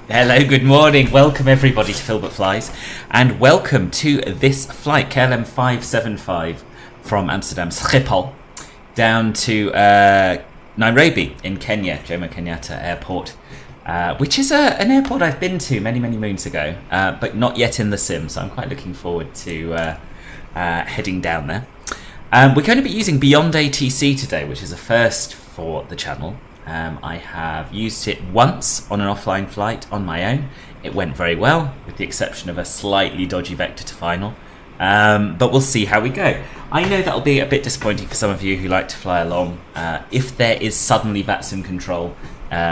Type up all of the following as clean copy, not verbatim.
Hello, good morning. Welcome everybody to Filbert Flies, and welcome to this flight, KL565 from Amsterdam Schiphol down to Nairobi in Kenya, Jomo Kenyatta Airport, which is an airport I've been to many moons ago, but not yet in the sim, so I'm quite looking forward to heading down there. We're going to be using BeyondATC today, which is a first for the channel. I have used it once on an offline flight on my own. It went very well, with the exception of a slightly dodgy vector to final. But we'll see how we go. I know that'll be a bit disappointing for some of you who like to fly along. If there is suddenly Vatsim control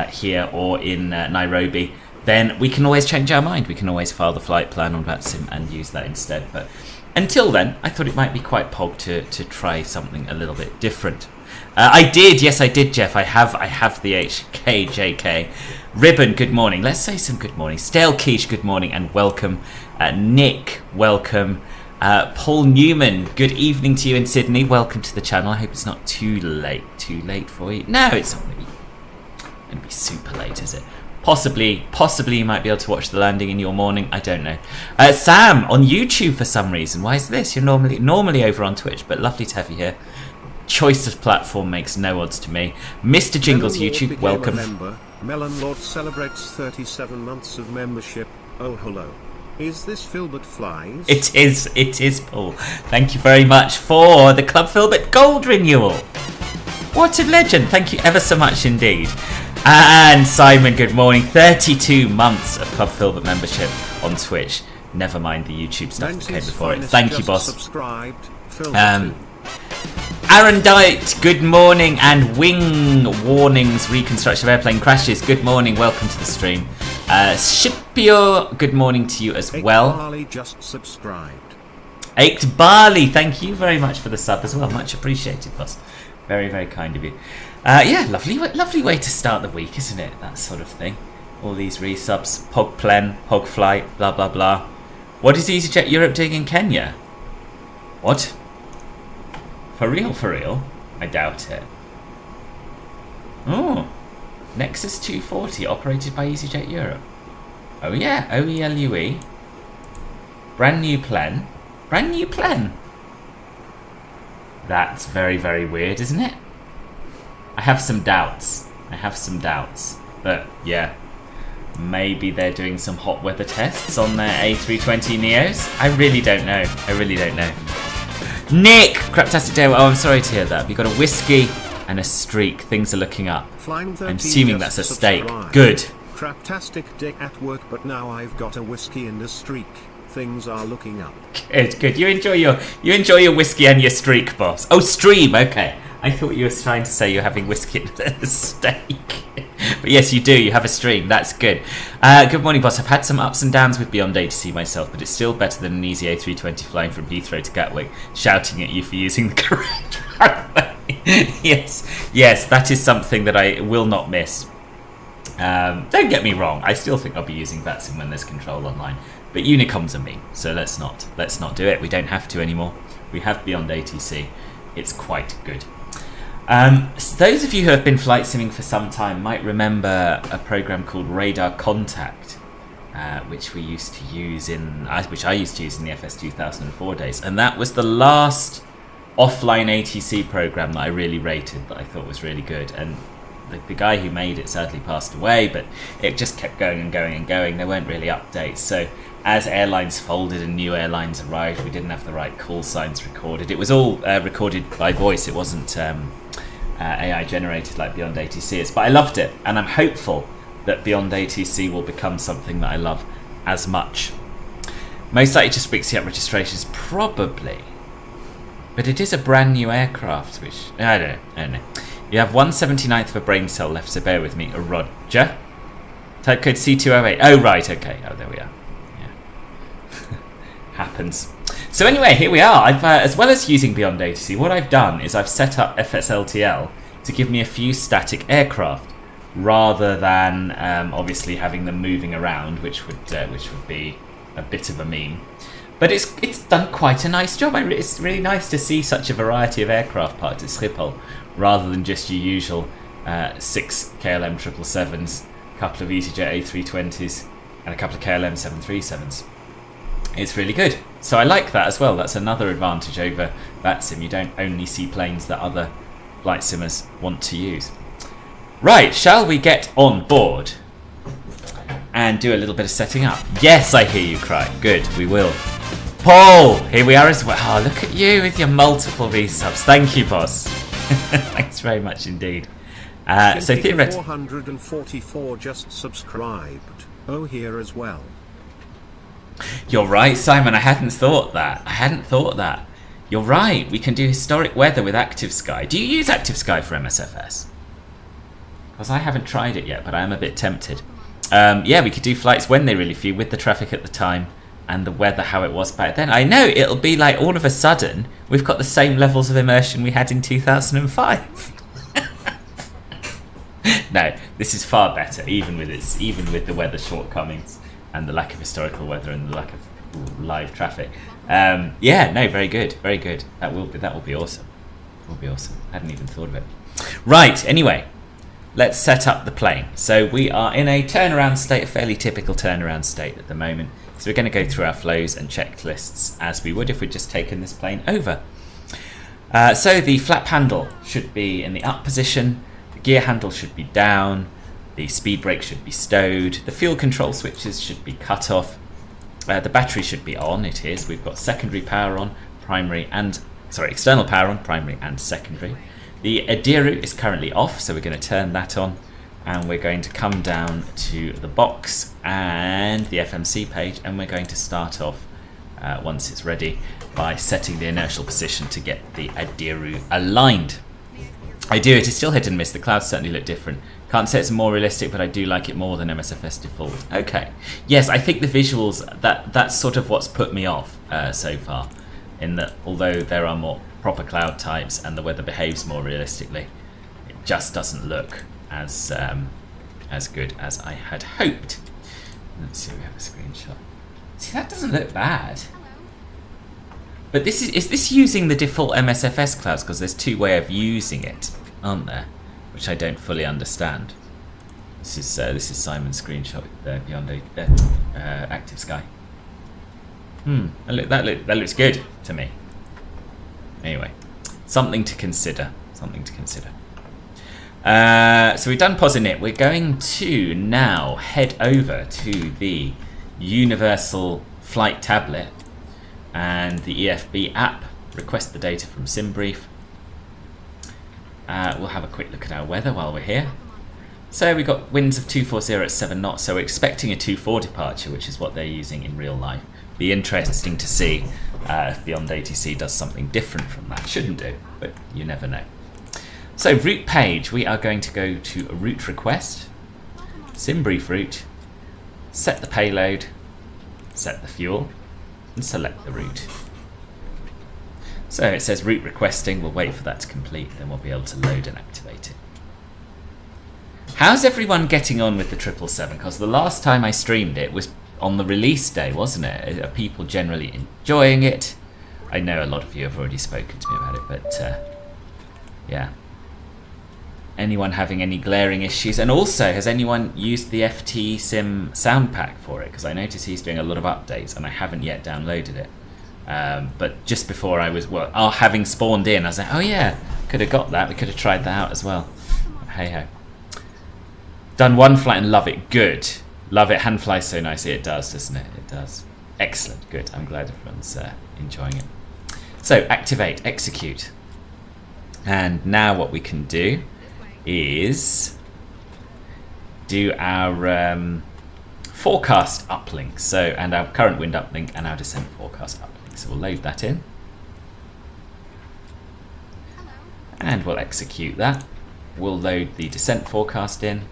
here or in Nairobi, then we can always change our mind. We can always file the flight plan on Vatsim and use that instead. But until then, I thought it might be quite pog to try something a little bit different. Yes I did, Jeff. I have the HKJK. Ribbon, good morning. Let's say some good morning. Stale Quiche, good morning and welcome. Nick, welcome. Paul Newman, good evening to you in Sydney. Welcome to the channel. I hope it's not too late for you. No, it's not going to be super late, is it? Possibly you might be able to watch the landing in your morning. I don't know. Sam on YouTube for some reason. Why is this? You're normally over on Twitch, but lovely to have you here. Choice of platform makes no odds to me. Mr. Jingles YouTube, welcome. Melon Lord celebrates 37 months of membership. Oh, hello. Is this Filbert Flies? It is, Paul. Thank you very much for the Club Filbert Gold renewal. What a legend. Thank you ever so much indeed. And Simon, good morning. 32 months of Club Filbert membership on Twitch. Never mind the YouTube stuff that came before it. Thank you, boss. Subscribed. Aaron Diet, good morning, and Wing Warnings Reconstruction of Airplane Crashes, good morning, welcome to the stream. Shipio, good morning to you as well. Barley just subscribed. Aked Barley, thank you very much for the sub as well, much appreciated, boss. Very kind of you. Yeah, lovely way to start the week, isn't it? That sort of thing. All these resubs, Pogplen, Pogflight, blah blah blah. What is EasyJet Europe doing in Kenya? What? For real? I doubt it. Oh, Nexus 240 operated by EasyJet Europe. Oh yeah, OELUE. Brand new plan. That's very weird, isn't it? I have some doubts. But yeah, maybe they're doing some hot weather tests on their A320 Neos. I really don't know. Nick! Craptastic Day. Oh, I'm sorry to hear that. You've got a whiskey and a streak. Things are looking up. I'm assuming that's a steak. Good. Craptastic Day at work, but now I've got a whiskey and a streak. Things are looking up. Good. You enjoy your whiskey and your streak, boss. Oh, stream. Okay. I thought you were trying to say you're having whiskey and a steak. But yes, you do. You have a stream. That's good. Good morning, boss. I've had some ups and downs with BeyondATC myself, but it's still better than an easy A320 flying from Heathrow to Gatwick, shouting at you for using the correct runway. Yes, that is something that I will not miss. Don't get me wrong. I still think I'll be using Vatsim when there's control online, but Unicom's a meme, so let's not do it. We don't have to anymore. We have BeyondATC. It's quite good. So those of you who have been flight simming for some time might remember a program called Radar Contact, which I used to use in the FS 2004 days, and that was the last offline ATC program that I really rated, that I thought was really good. And the guy who made it sadly passed away, but it just kept going and going. There weren't really updates. So as airlines folded and new airlines arrived, we didn't have the right call signs recorded. It was all recorded by voice. It wasn't AI generated like BeyondATC is. But I loved it, and I'm hopeful that BeyondATC will become something that I love as much. Most likely just Wixie up registrations, probably. But it is a brand new aircraft, which I don't know. You have 1/79th of a brain cell left, so bear with me. Roger. Type code C208. Oh, right, okay. Oh, there we are. Yeah. Happens. So anyway, here we are. I've, as well as using BeyondATC, what I've done is I've set up FSLTL to give me a few static aircraft, rather than obviously having them moving around, which would be a bit of a meme. But it's done quite a nice job. It's really nice to see such a variety of aircraft parked at Schiphol, rather than just your usual 6 KLM 777s couple of EasyJet A320s, and a couple of KL565. It's really good. So I like that as well. That's another advantage over Vatsim. You don't only see planes that other flight simmers want to use. Right, shall we get on board and do a little bit of setting up? Yes, I hear you cry. Good, we will. Paul, here we are as well. Oh, look at you with your multiple resubs. Thank you, boss. Thanks very much indeed. So theoretically, 444 just subscribed. Oh, here as well. You're right, Simon. I hadn't thought that. You're right. We can do historic weather with Active Sky. Do you use Active Sky for MSFS? Because I haven't tried it yet, but I am a bit tempted. Yeah, we could do flights when they really few with the traffic at the time and the weather how it was back then. I know it'll be like all of a sudden we've got the same levels of immersion we had in 2005. No, this is far better, even with the weather shortcomings and the lack of historical weather and the lack of live traffic. Yeah, no, very good, very good. That will be awesome. Will be awesome. Hadn't even thought of it. Right. Anyway, let's set up the plane. So we are in a turnaround state, a fairly typical turnaround state at the moment. So we're going to go through our flows and checklists as we would if we'd just taken this plane over. So the flap handle should be in the up position. The gear handle should be down. The speed brake should be stowed. The fuel control switches should be cut off. The battery should be on. It is. We've got secondary power on, external power on, primary and secondary. The Adiru is currently off, so we're going to turn that on, and we're going to come down to the box and the FMC page, and we're going to start off once it's ready by setting the inertial position to get the Adiru aligned. It is still hit and miss. The clouds certainly look different. Can't say it's more realistic, but I do like it more than MSFS default. Okay. Yes, I think the visuals, that's sort of what's put me off so far, in that although there are more proper cloud types and the weather behaves more realistically, it just doesn't look as good as I had hoped. Let's see, we have a screenshot. See, that doesn't look bad. But is this using the default MSFS clouds? Because there's two ways of using it, aren't there? Which I don't fully understand. This is Simon's screenshot beyond Active Sky. That looks good to me. Anyway, something to consider. Something to consider. So we've done pause init. We're going to now head over to the Universal Flight Tablet and the EFB app. Request the data from SimBrief. We'll have a quick look at our weather while we're here. So we've got winds of 240 at 7 knots, so we're expecting a 2-4 departure, which is what they're using in real life. Be interesting to see if BeyondATC does something different from that. Shouldn't do, but you never know. So route page, we are going to go to a route request, SimBrief route, set the payload, set the fuel, and select the route. So it says route requesting. We'll wait for that to complete, then we'll be able to load and activate it. How's everyone getting on with the 777? Because the last time I streamed it was on the release day, wasn't it? Are people generally enjoying it? I know a lot of you have already spoken to me about it, but yeah. Anyone having any glaring issues? And also, has anyone used the FT Sim sound pack for it? Because I notice he's doing a lot of updates and I haven't yet downloaded it. But just before I was, having spawned in, I was like, oh yeah, could have got that. We could have tried that out as well. Hey ho. Done one flight and love it. Good. Love it. Hand flies so nicely. It does, doesn't it? It does. Excellent. Good. I'm glad everyone's enjoying it. So activate, execute. And now what we can do is do our forecast uplink. So, and our current wind uplink and our descent forecast uplink. So we'll load that in. And we'll execute that. We'll load the descent forecast in.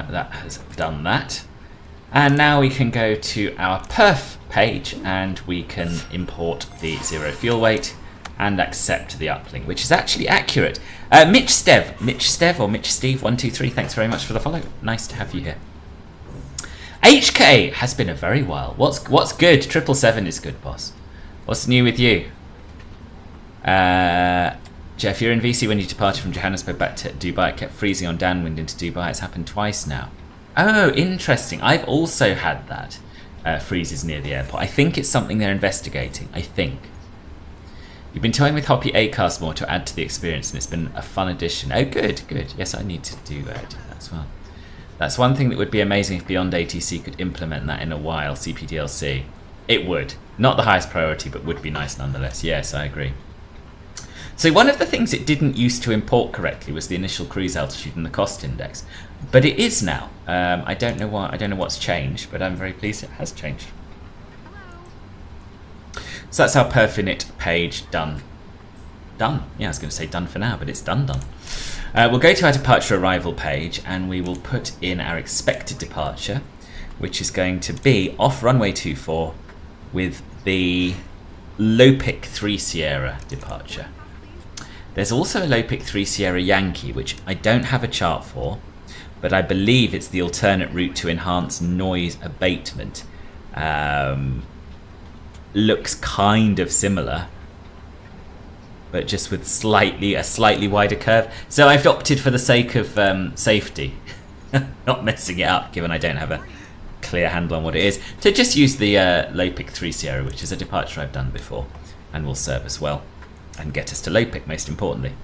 That has done that. And now we can go to our perf page and we can import the 0 fuel weight and accept the uplink, which is actually accurate. Mitch Steve 123, thanks very much for the follow. Nice to have you here. HK has been a very while. What's good? 777 is good, boss. What's new with you? Jeff, you're in VC when you departed from Johannesburg back to Dubai. It kept freezing on downwind into Dubai. It's happened twice now. Oh, interesting. I've also had that. Freezes near the airport. I think it's something they're investigating. I think. You've been toying with Hoppy Acast more to add to the experience, and it's been a fun addition. Oh, good. Yes, I need to do that as well. That's one thing that would be amazing if BeyondATC could implement that in a while, CPDLC. It would. Not the highest priority, but would be nice nonetheless. Yes, I agree. So one of the things it didn't used to import correctly was the initial cruise altitude and the cost index, but it is now. I don't know why. I don't know what's changed, but I'm very pleased it has changed. So that's our Perfinite page done. Done. Yeah, I was going to say done for now, but it's done. We'll go to our departure arrival page, and we will put in our expected departure, which is going to be off runway 24 with the Lopic 3 Sierra departure. There's also a Lopic 3 Sierra Yankee, which I don't have a chart for, but I believe it's the alternate route to enhance noise abatement. Looks kind of similar, but just with a slightly wider curve. So I've opted for the sake of safety, not messing it up, given I don't have a clear handle on what it is, to just use the Lopic 3 Sierra, which is a departure I've done before and will serve us well. And get us to Lopic, most importantly.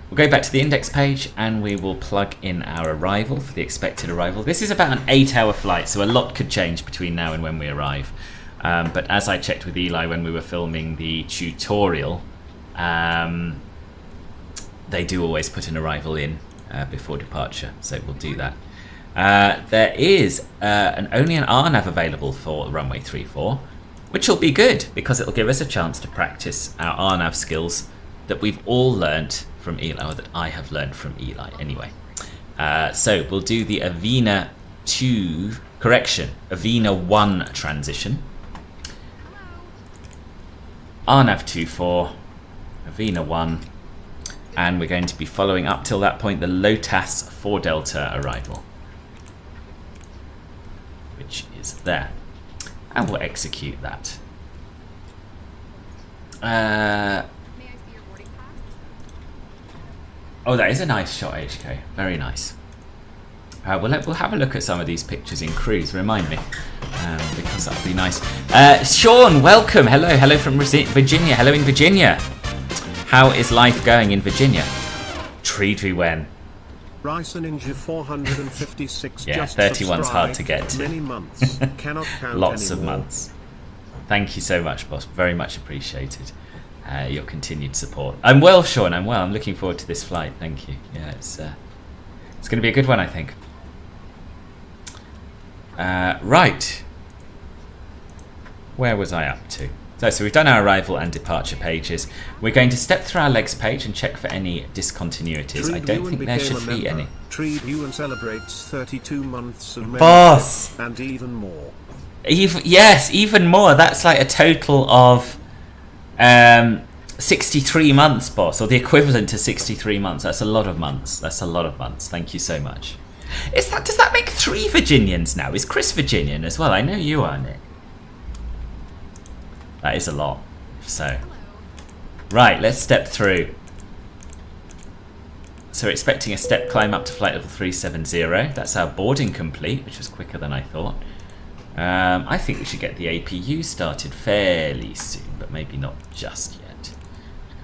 We'll go back to the index page and we will plug in our arrival for the expected arrival. This is about an 8-hour flight, so a lot could change between now and when we arrive. But as I checked with Eli when we were filming the tutorial, they do always put an arrival in before departure, so we'll do that. There is only an RNAV available for runway 34. Which will be good, because it'll give us a chance to practice our RNAV skills that we've all learnt from Eli, or that I have learnt from Eli anyway. So we'll do the Avena 1 transition. RNAV 24, Avena 1, and we're going to be following up till that point the Lotas 4 Delta arrival, which is there. And we'll execute that. May I see your boarding pass? Oh, that is a nice shot, HK. Very nice. We'll have a look at some of these pictures in cruise. Remind me, because that would be nice. Sean, welcome. Hello from Virginia. Hello in Virginia. How is life going in Virginia? Treat we when. Rice Ninja 456. Yeah, just 31's hard to get to. Many months. Cannot count Lots anymore. of months. Thank you so much, boss. Very much appreciated. Your continued support. I'm well, Sean. I'm well. I'm looking forward to this flight. Thank you. Yeah, it's going to be a good one, I think. Right. Where was I up to? So we've done our arrival and departure pages. We're going to step through our legs page and check for any discontinuities. I don't think there should be any. Treat you and celebrates 32 months of Boss! and even more. Yes, even more. That's like a total of 63 months, boss, or the equivalent to 63 months. That's a lot of months. Thank you so much. Does that make 3 Virginians now? Is Chris Virginian as well? I know you are, Nick. That is a lot. So, right, let's step through. So we're expecting a step climb up to flight level 370. That's our boarding complete, which was quicker than I thought. I think we should get the APU started fairly soon, but maybe not just yet.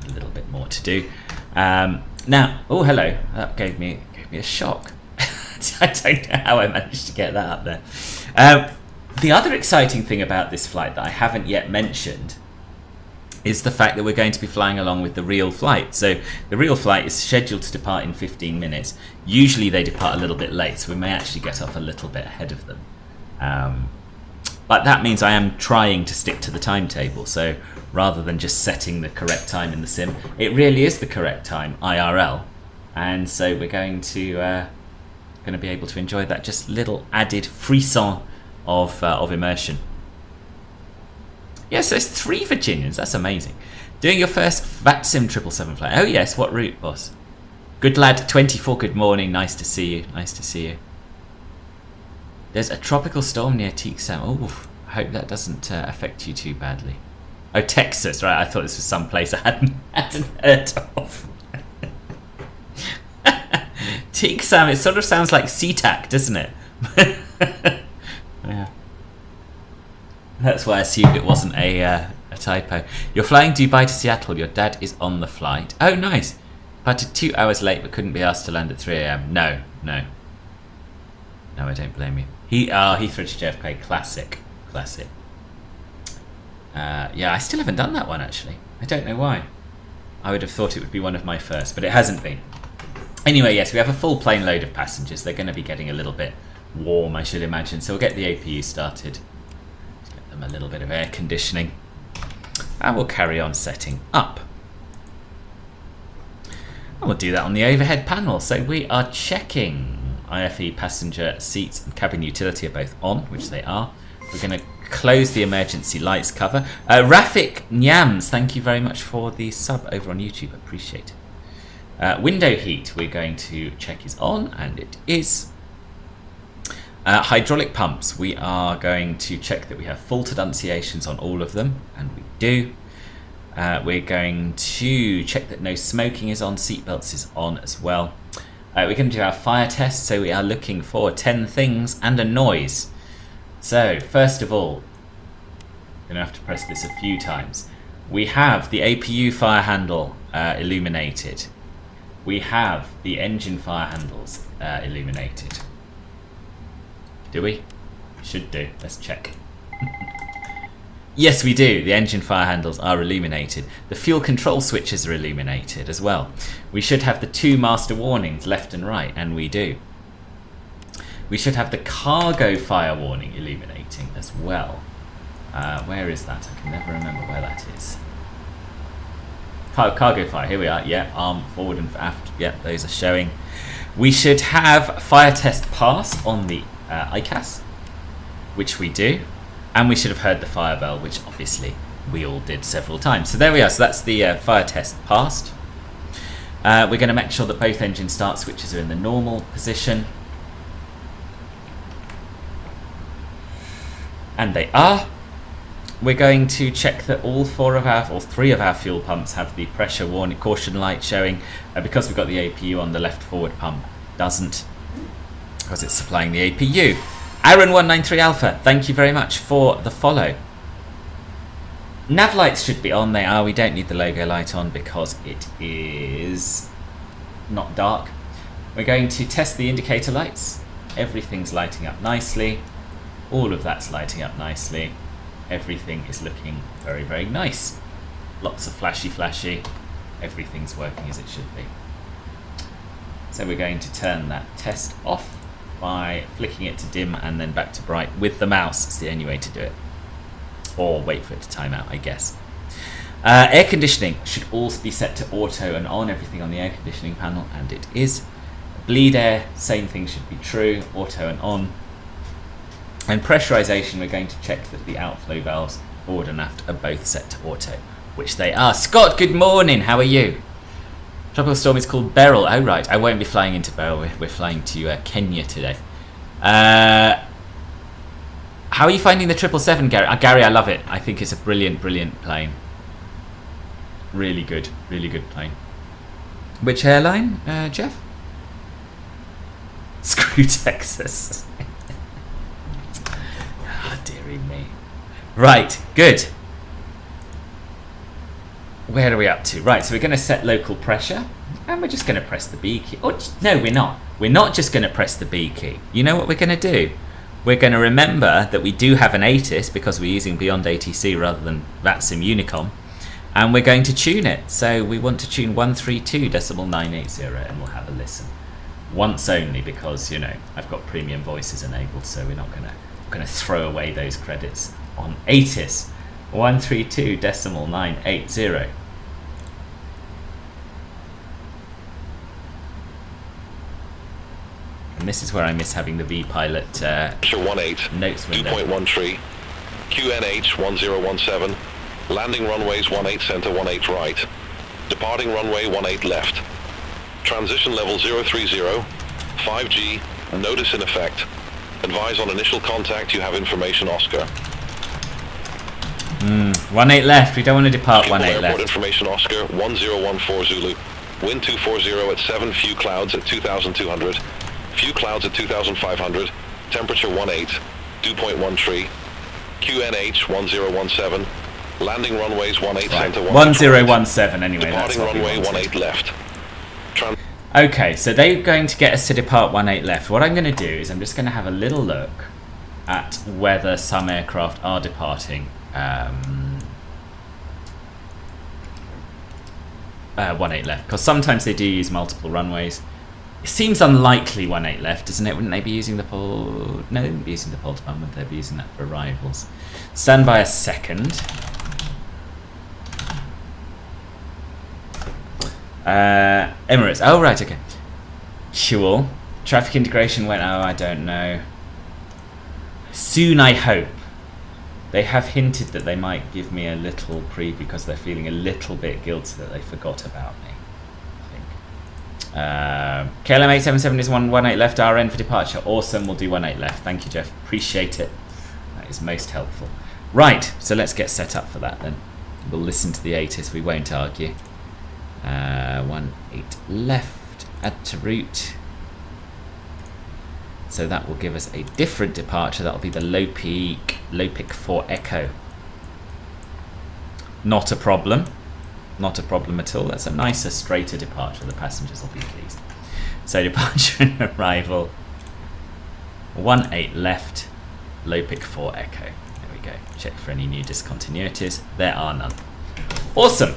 A little bit more to do. Now, oh hello, that gave me a shock. I don't know how I managed to get that up there. The other exciting thing about this flight that I haven't yet mentioned is the fact that we're going to be flying along with the real flight. So the real flight is scheduled to depart in 15 minutes. Usually they depart a little bit late, so we may actually get off a little bit ahead of them. But that means I am trying to stick to the timetable. So rather than just setting the correct time in the sim, it really is the correct time, IRL. And so we're going to be able to enjoy that just little added frisson of immersion. Yes, there's 3 Virginians. That's amazing. Doing your first Vatsim 777 flight. Oh yes, what route, boss? Good lad 24. Good morning. Nice to see you. There's a tropical storm near Teaksam. Oh, I hope that doesn't affect you too badly. Oh, Texas, right? I thought this was some place I hadn't heard of. Teaksam, it sort of sounds like SeaTac, doesn't it? Yeah. That's why I assumed it wasn't a typo. You're flying Dubai to Seattle. Your dad is on the flight. Oh, nice. Departed 2 hours late, but couldn't be asked to land at 3 a.m. No, I don't blame you. Heathrow to JFK, classic. Yeah, I still haven't done that one actually. I don't know why. I would have thought it would be one of my first, but it hasn't been. Anyway, yes, we have a full plane load of passengers. They're going to be getting a little bit warm, I should imagine. So we'll get the APU started. Get them a little bit of air conditioning. And we'll carry on setting up. And we'll do that on the overhead panel. So we are checking IFE passenger seats and cabin utility are both on, which they are. We're going to close the emergency lights cover. Rafik Nyams, thank you very much for the sub over on YouTube. Appreciate it. Window heat we're going to check is on, and it is. Hydraulic pumps, we are going to check that we have full denunciations on all of them, and we do. We're going to check that no smoking is on, seatbelts is on as well. We're going to do our fire test, so we are looking for 10 things and a noise. So, first of all, I'm going to have to press this a few times. We have the APU fire handle illuminated. We have the engine fire handles illuminated. Do we? Should do. Let's check. Yes, we do. The engine fire handles are illuminated. The fuel control switches are illuminated as well. We should have the 2 master warnings left and right, and we do. We should have the cargo fire warning illuminating as well. Where is that? I can never remember where that is. Cargo fire, here we are. Yeah, arm forward and aft. Yeah, those are showing. We should have fire test pass on the ICAS, which we do. And we should have heard the fire bell, which obviously we all did several times. So there we are. So that's the fire test passed. We're going to make sure that both engine start switches are in the normal position. And they are. We're going to check that all 3 of our fuel pumps have the pressure warning caution light showing. Because we've got the APU on, the left forward pump doesn't, because it's supplying the APU. Aaron193 Alpha, thank you very much for the follow. Nav lights should be on. They are. We don't need the logo light on because it is not dark. We're going to test the indicator lights. Everything's lighting up nicely. All of that's lighting up nicely. Everything is looking very, very nice. Lots of flashy. Everything's working as it should be. So we're going to turn that test off by flicking it to dim and then back to bright with the mouse. It's the only way to do it. Or wait for it to time out, I guess. Air conditioning should also be set to auto and on, everything on the air conditioning panel, and it is. Bleed air, same thing should be true, auto and on. And pressurization, we're going to check that the outflow valves forward and aft are both set to auto, which they are. Scott, good morning, how are you? Tropical storm is called Beryl. Oh right, I won't be flying into Beryl, we're flying to Kenya today. How are you finding the 777, Gary? Gary, I love it. I think it's a brilliant plane. Really good plane. Which airline, Jeff? Screw Texas. Ah, dearie me. Right, good. Where are we up to? Right, so we're going to set local pressure, and we're just going to press the B key. Oh, no, we're not. We're not just going to press the B key. You know what we're going to do? We're going to remember that we do have an ATIS because we're using BeyondATC rather than Vatsim Unicom, and we're going to tune it. So we want to tune 132.980, and we'll have a listen. Once only, because, you know, I've got premium voices enabled, so we're not going to throw away those credits on ATIS. 132.980. And this is where I miss having the V-Pilot notes window. 2.13, QNH 1017, landing runways 18 center 18 right, departing runway 18 left, transition level 030, 5G, notice in effect, Advise on initial contact, you have information Oscar. 18 left, we don't want to depart 18 Airport left. information Oscar, 1014 Zulu. Wind 240 at 7, few clouds at 2,200. Few clouds at 2,500. Temperature 18, dew point 13. QNH 1017. Landing runways 18 center 1017 anyway, that's departing what we runway wanted. 18 left. Okay, so they're going to get us to depart 18 left. What I'm going to do is I'm just going to have a little look at whether some aircraft are departing 18 left, because sometimes they do use multiple runways. It seems unlikely 18 left, doesn't it? Wouldn't they be using the pole? No, they wouldn't be using the pole department. They'd be using that for arrivals. Stand by a second. Emirates. Oh, right, okay. Fuel. Traffic integration went, oh, I don't know. Soon, I hope. They have hinted that they might give me a little preview because they're feeling a little bit guilty that they forgot about me, I think. KL565 is 18 left, RN for departure. Awesome, we'll do 18 left. Thank you, Jeff. Appreciate it. That is most helpful. Right, so let's get set up for that then. We'll listen to the ATIS, we won't argue. 18 left, add to route. So that will give us a different departure. That'll be the low peak for Echo. Not a problem. Not a problem at all. That's a nicer, straighter departure. The passengers will be pleased. So departure and arrival. 18 left, low peak for Echo. There we go. Check for any new discontinuities. There are none. Awesome.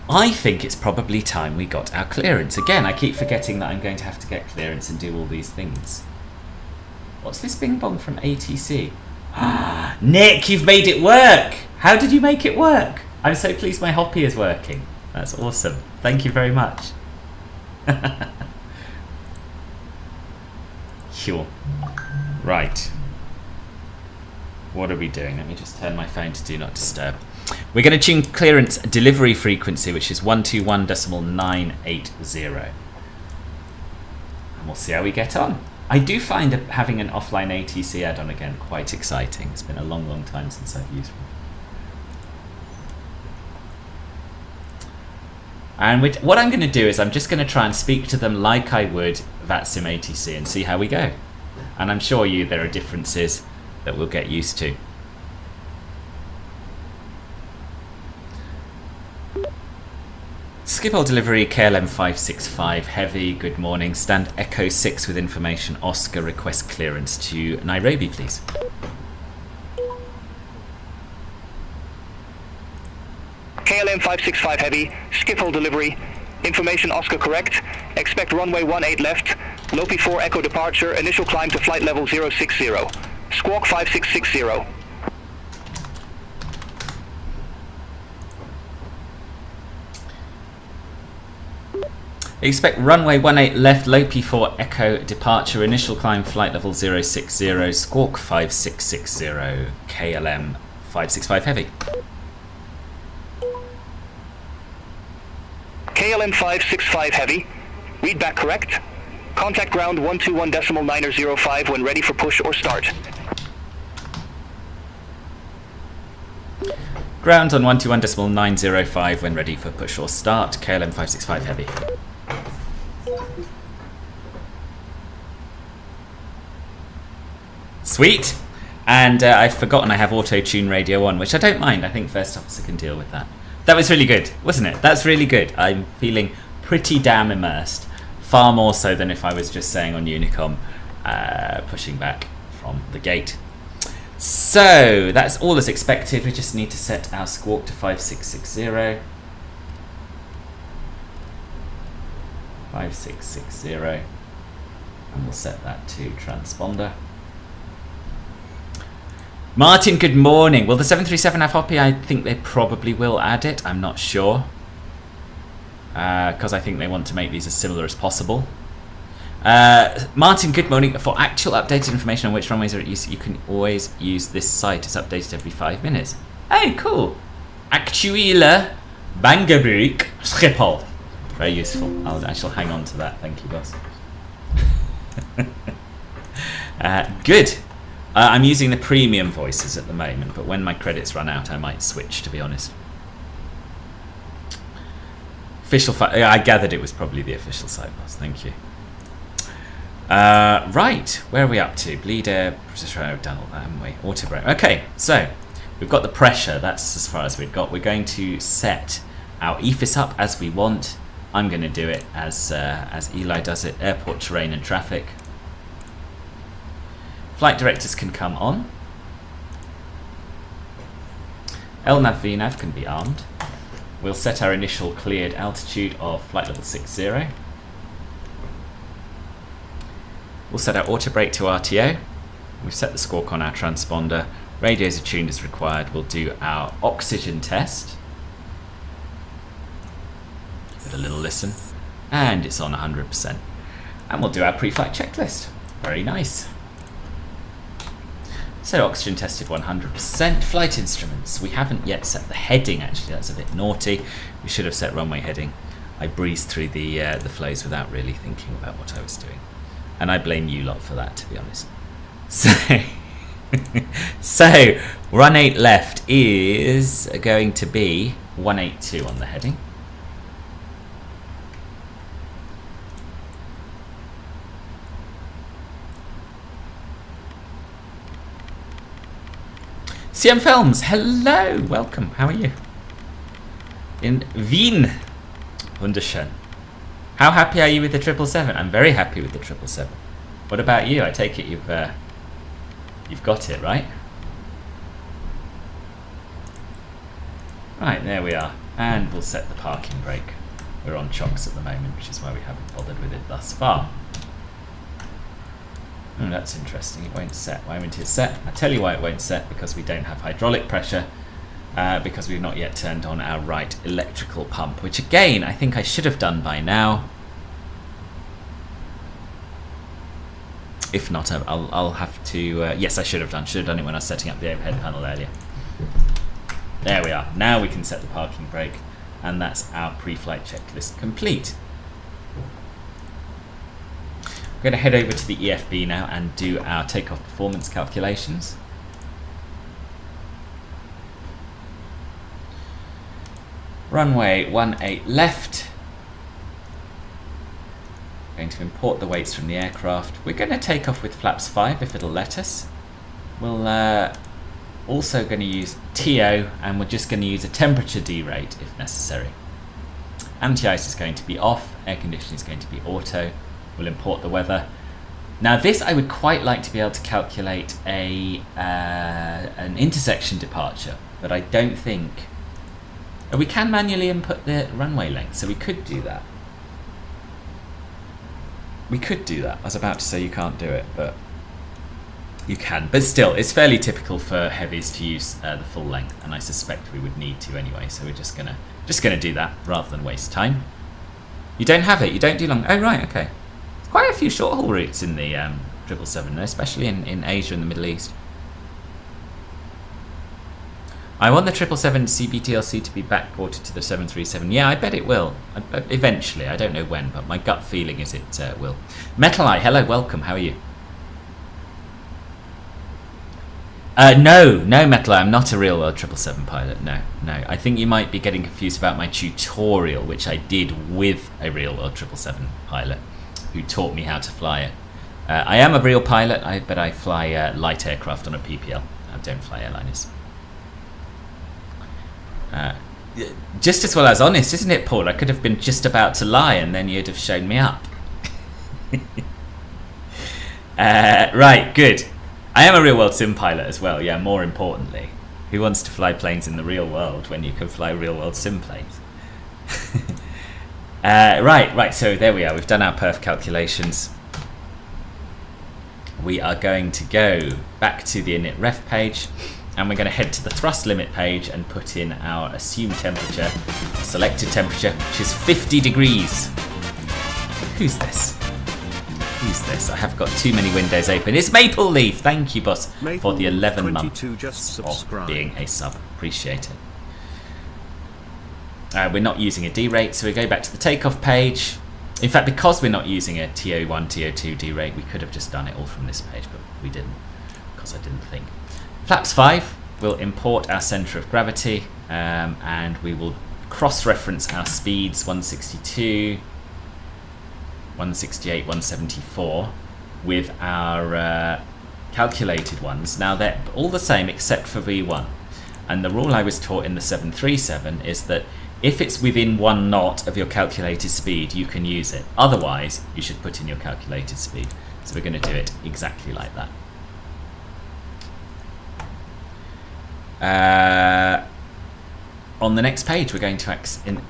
I think it's probably time we got our clearance. Again, I keep forgetting that I'm going to have to get clearance and do all these things. What's this bing bong from ATC? Nick, you've made it work! How did you make it work? I'm so pleased my hoppy is working. That's awesome. Thank you very much. Sure. Right. What are we doing? Let me just turn my phone to Do Not Disturb. We're going to tune clearance delivery frequency, which is 121.980. And we'll see how we get on. I do find having an offline ATC add-on again quite exciting. It's been a long, long time since I've used one. And what I'm going to do is I'm just going to try and speak to them like I would Vatsim ATC and see how we go. And I'm sure there are differences that we'll get used to. Schiphol delivery KL565 heavy, good morning. Stand Echo 6 with information. Oscar, request clearance to Nairobi, please. KL565 heavy, Schiphol delivery. Information Oscar correct. Expect runway 18 left. Lopi 4 Echo departure. Initial climb to flight level 060. Squawk 5660. Expect runway 18 left, low P4 Echo departure, initial climb flight level 060, squawk 5660, KLM 565 heavy. KLM 565 heavy, read back correct. Contact ground 121.905 when ready for push or start. Ground on 121.905 when ready for push or start, KLM 565 heavy. Sweet. And I've forgotten I have auto-tune radio on, which I don't mind. I think first officer can deal with that. That was really good, wasn't it? That's really good. I'm feeling pretty damn immersed. Far more so than if I was just saying on Unicom, pushing back from the gate. So, that's all as expected. We just need to set our squawk to 5660. 5660. And we'll set that to transponder. Martin, good morning. Will the 737 have Hoppy? I think they probably will add it. I'm not sure. Because I think they want to make these as similar as possible. Martin, good morning. For actual updated information on which runways are at use, you can always use this site. It's updated every 5 minutes. Oh, cool. Actuele Bangebrug Schiphol. Very useful. I shall hang on to that. Thank you, boss. Good. I'm using the premium voices at the moment, but when my credits run out, I might switch, to be honest. Official I gathered it was probably the official site boss. Thank you. Right, where are we up to? Bleed air, we've done all that, haven't we? Auto brake. Okay, so we've got the pressure. That's as far as we've got. We're going to set our EFIS up as we want. I'm going to do it as Eli does it. Airport terrain and traffic. Flight directors can come on. LNAV VNAV can be armed. We'll set our initial cleared altitude of flight level 60. We'll set our auto brake to RTO. We've set the squawk on our transponder. Radios are tuned as required. We'll do our oxygen test. Give it a little listen. And it's on 100%. And we'll do our pre-flight checklist. Very nice. So oxygen tested 100%. Flight instruments. We haven't yet set the heading, actually. That's a bit naughty. We should have set runway heading. I breezed through the flows without really thinking about what I was doing. And I blame you lot for that, to be honest. So run 8 left is going to be 182 on the heading. CM Films, hello, welcome, how are you? In Wien, wunderschön. How happy are you with the 777? I'm very happy with the 777. What about you? I take it you've got it, right? Right, there we are. And we'll set the parking brake. We're on chocks at the moment, which is why we haven't bothered with it thus far. Oh, that's interesting. It won't set. Why won't it set? I'll tell you why it won't set. Because we don't have hydraulic pressure. Because we've not yet turned on our right electrical pump, which again I think I should have done by now. If not, I'll have to. Yes, I should have done. Should have done it when I was setting up the overhead panel earlier. There we are. Now we can set the parking brake, and that's our pre-flight checklist complete. We're going to head over to the EFB now and do our takeoff performance calculations. Runway 18 left. Going to import the weights from the aircraft. We're going to take off with flaps 5 if it'll let us. We'll also going to use TO, and we're just going to use a temperature derate if necessary. Anti-ice is going to be off. Air conditioning is going to be auto. We'll import the weather. Now this I would quite like to be able to calculate an intersection departure, but I don't think. We can manually input the runway length, so we could do that. We could do that. I was about to say you can't do it, but you can. But still, it's fairly typical for heavies to use the full length, and I suspect we would need to anyway. So we're just gonna do that rather than waste time. You don't have it. You don't do long. Oh right, okay. There's quite a few short haul routes in the 777, especially in Asia and the Middle East. I want the 777 CBTLC to be backported to the 737. Yeah, I bet it will. Eventually, I don't know when, but my gut feeling is it will. Metal Eye, hello, welcome. How are you? No, Metal Eye, I'm not a real world 777 pilot. No. I think you might be getting confused about my tutorial, which I did with a real world 777 pilot who taught me how to fly it. I am a real pilot, but I fly light aircraft on a PPL. I don't fly airliners. Just as well as honest, isn't it, Paul? I could have been just about to lie and then you'd have shown me up. Right, good. I am a real world sim pilot as well, yeah, more importantly. Who wants to fly planes in the real world when you can fly real world sim planes? Right, so there we are. We've done our perf calculations. We are going to go back to the init ref page. And we're going to head to the thrust limit page and put in our assumed temperature, selected temperature, which is 50 degrees. Who's this? I have got too many windows open. It's Maple Leaf. Thank you, boss, for the 11 months of being a sub. Appreciate it. We're not using a derate, so we go back to the takeoff page. In fact, because we're not using a TO1, TO2 derate, we could have just done it all from this page, but we didn't, because I didn't think. Flaps 5, we'll import our centre of gravity, and we will cross-reference our speeds 162, 168, 174 with our calculated ones. Now they're all the same except for V1. And the rule I was taught in the 737 is that if it's within 1 knot of your calculated speed, you can use it. Otherwise, you should put in your calculated speed. So we're going to do it exactly like that. On the next page, we're going to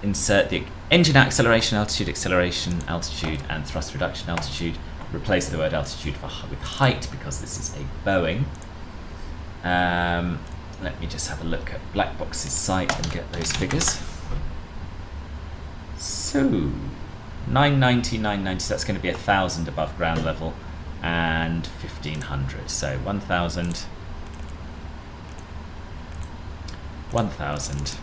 insert the engine acceleration, altitude, and thrust reduction altitude. Replace the word altitude with height because this is a Boeing. Let me just have a look at Blackbox's site and get those figures. So 990, 990, that's going to be 1,000 above ground level, and 1,500. So 1,000, 1,000,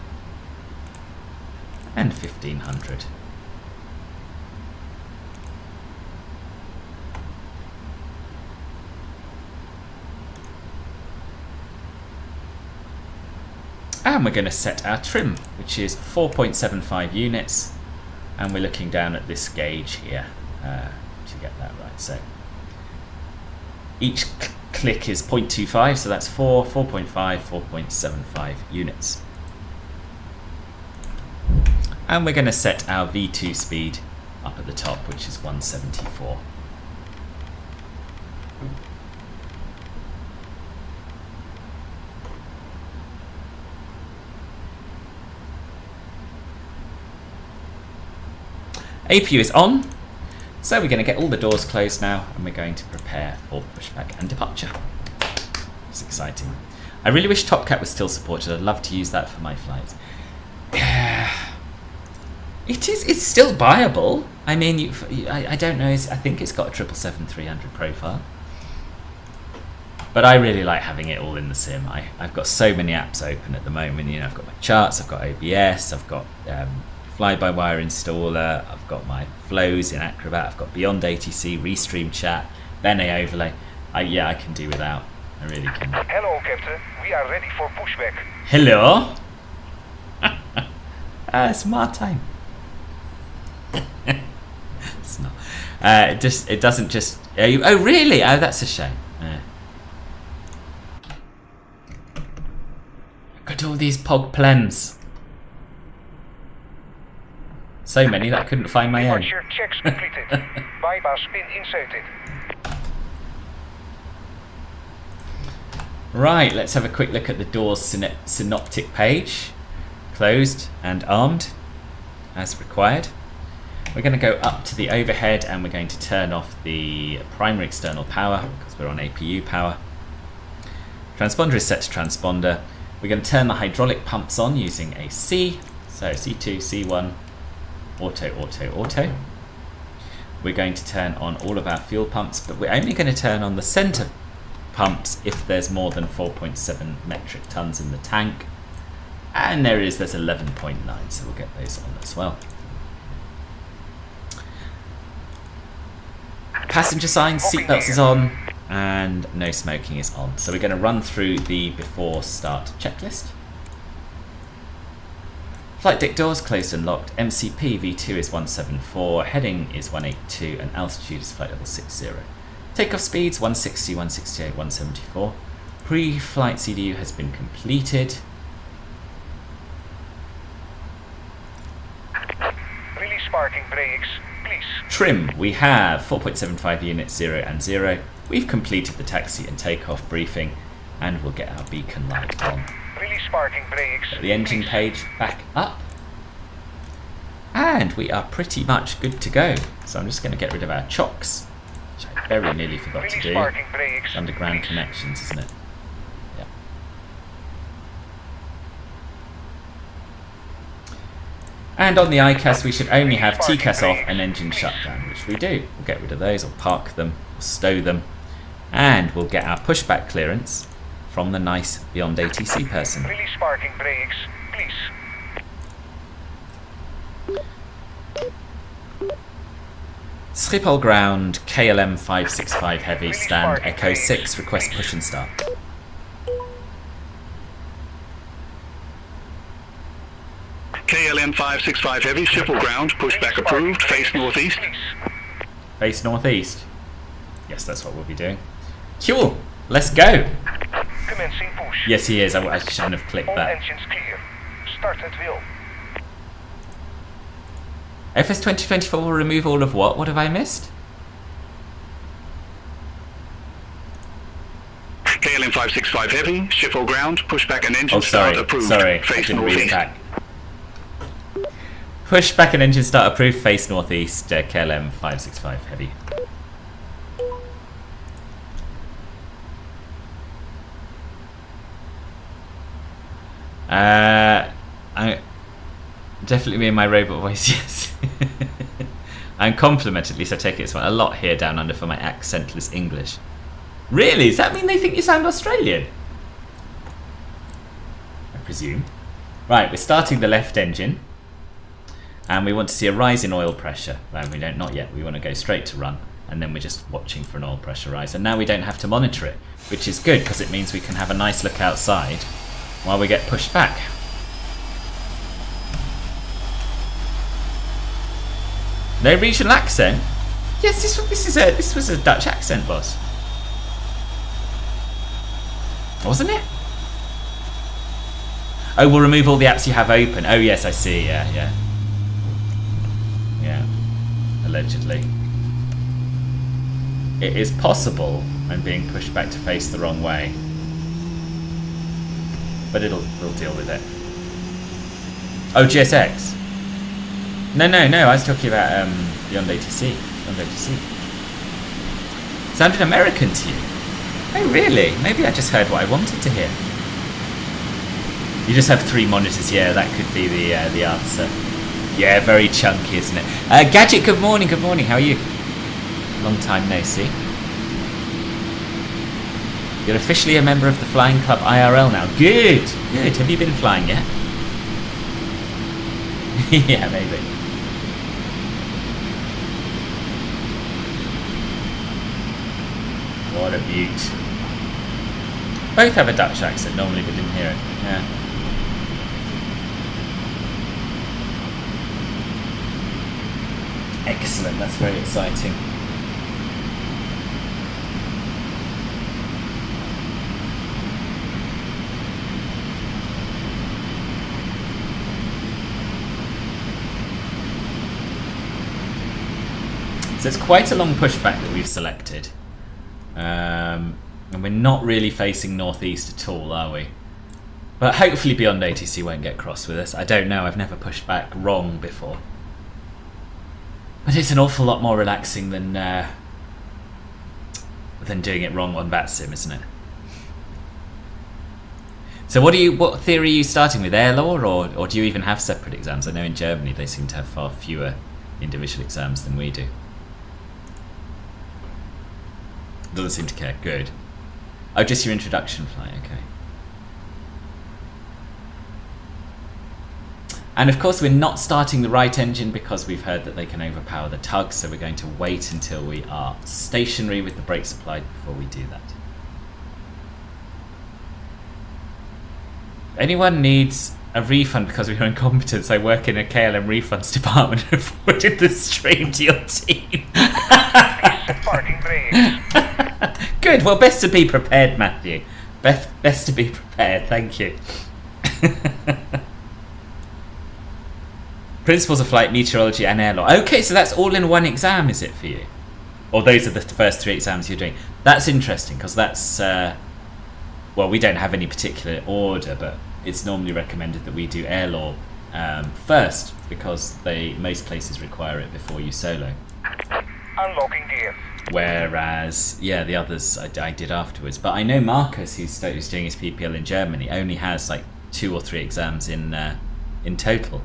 and 1,500. And we're going to set our trim, which is 4.75 units, and we're looking down at this gauge here to get that right. So each click is 0.25, so that's 4.5, 4.75 units. And we're going to set our V2 speed up at the top, which is 174. APU is on, so we're going to get all the doors closed now, and we're going to prepare for pushback and departure. It's exciting. I really wish Top Cat was still supported. I'd love to use that for my flights. It's still buyable. I mean, I don't know. I think it's got a 777-300 profile, but I really like having it all in the sim. I've got so many apps open at the moment. You know, I've got my charts, I've got OBS, I've got fly-by-wire installer, I've got my flows in Acrobat, I've got BeyondATC, Restream Chat, Bene Overlay. Yeah, I can do without. I really can. Hello, Captain. We are ready for pushback. Hello? It's my time. It's not. It doesn't just... Oh, really? Oh, that's a shame. Got all these pog plans. So many that I couldn't find my own. Departure checks completed. Bypass pin inserted. Right, let's have a quick look at the doors synoptic page. Closed and armed as required. We're going to go up to the overhead and we're going to turn off the primary external power because we're on APU power. Transponder is set to transponder. We're going to turn the hydraulic pumps on using a C. So C2, C1, auto, auto, auto. We're going to turn on all of our fuel pumps, but we're only going to turn on the center pumps if there's more than 4.7 metric tons in the tank. And there's 11.9, so we'll get those on as well. Passenger signs, seatbelts is on, and no smoking is on. So we're going to run through the before start checklist. Flight deck doors closed and locked. MCP V2 is 174, heading is 182, and altitude is flight level 60. Takeoff speeds 160, 168, 174. Pre-flight CDU has been completed. Release parking brakes, please. Trim, we have 4.75 units, 0 and 0. We've completed the taxi and takeoff briefing, and we'll get our beacon light on. Release parking brakes. Get the engine page back up. And we are pretty much good to go. So I'm just going to get rid of our chocks, which I very nearly forgot to do. Parking brakes, it's underground please. connections, isn't it? Yeah. And on the ICAS, we should only have TCAS off and engine shutdown, which we do. We'll get rid of those, or park them, or stow them, and we'll get our pushback clearance from the nice BeyondATC person. Release parking brakes, please. Schiphol ground, KLM565 heavy, stand Echo 6, request push and start. KLM565 heavy, Schiphol ground, pushback approved, face northeast. Face northeast. Yes, that's what we'll be doing. Cool, let's go. Commencing push. Yes, he is. I shouldn't have clicked All that. engines clear. Start at will. FS 2024 will remove all of what? What have I missed? KLM565 heavy, Schiphol ground, pushback and engine Oh, sorry. start approved, Sorry, I face didn't read it northeast. back. Push back and engine start approved, face northeast, KLM 565 heavy. I definitely me and my robot voice, yes. I'm complimented, at least I take it as well. A lot here down under for my accentless English. Really? Does that mean they think you sound Australian? I presume. Right, we're starting the left engine. And we want to see a rise in oil pressure. Well, we don't, not yet. We want to go straight to run. And then we're just watching for an oil pressure rise. And now we don't have to monitor it, which is good because it means we can have a nice look outside while we get pushed back. No regional accent? Yes, this was a Dutch accent, boss. Wasn't it? Oh, we'll remove all the apps you have open. Oh yes, I see. Yeah. Allegedly. It is possible I'm being pushed back to face the wrong way. But we'll deal with it. Oh, GSX. No, I was talking about BeyondATC. Sounded American to you? Oh, really? Maybe I just heard what I wanted to hear. You just have 3 monitors, yeah, that could be the answer. Yeah, very chunky, isn't it? Gadget, good morning, how are you? Long time no see. You're officially a member of the Flying Club IRL now. Good. Have you been flying yet? Yeah, maybe. What a beaut. Both have a Dutch accent, normally we didn't hear it. Yeah. Excellent, that's very exciting. So it's quite a long pushback that we've selected. And we're not really facing northeast at all, are we? But hopefully BeyondATC won't get cross with us. I don't know, I've never pushed back wrong before. But it's an awful lot more relaxing than doing it wrong on Vatsim, isn't it? So what theory are you starting with? Air law, or do you even have separate exams? I know in Germany they seem to have far fewer individual exams than we do. Doesn't seem to care. Good. Oh, just your introduction flight. Okay. And of course we're not starting the right engine because we've heard that they can overpower the tug, so we're going to wait until we are stationary with the brakes applied before we do that. Anyone needs a refund because we were incompetent? I work in a KLM refunds department and forwarded the stream to your team. Parking brakes. Good, well, best to be prepared, Matthew. Best to be prepared, thank you. Principles of flight, meteorology and air law. Okay, so that's all in one exam, is it, for you? Or those are the first 3 exams you're doing. That's interesting, because that's... well, we don't have any particular order, but it's normally recommended that we do air law first, because most places require it before you solo. Unlocking gear. Whereas, yeah, the others I did afterwards. But I know Marcus, who's doing his PPL in Germany, only has like 2 or 3 exams in total.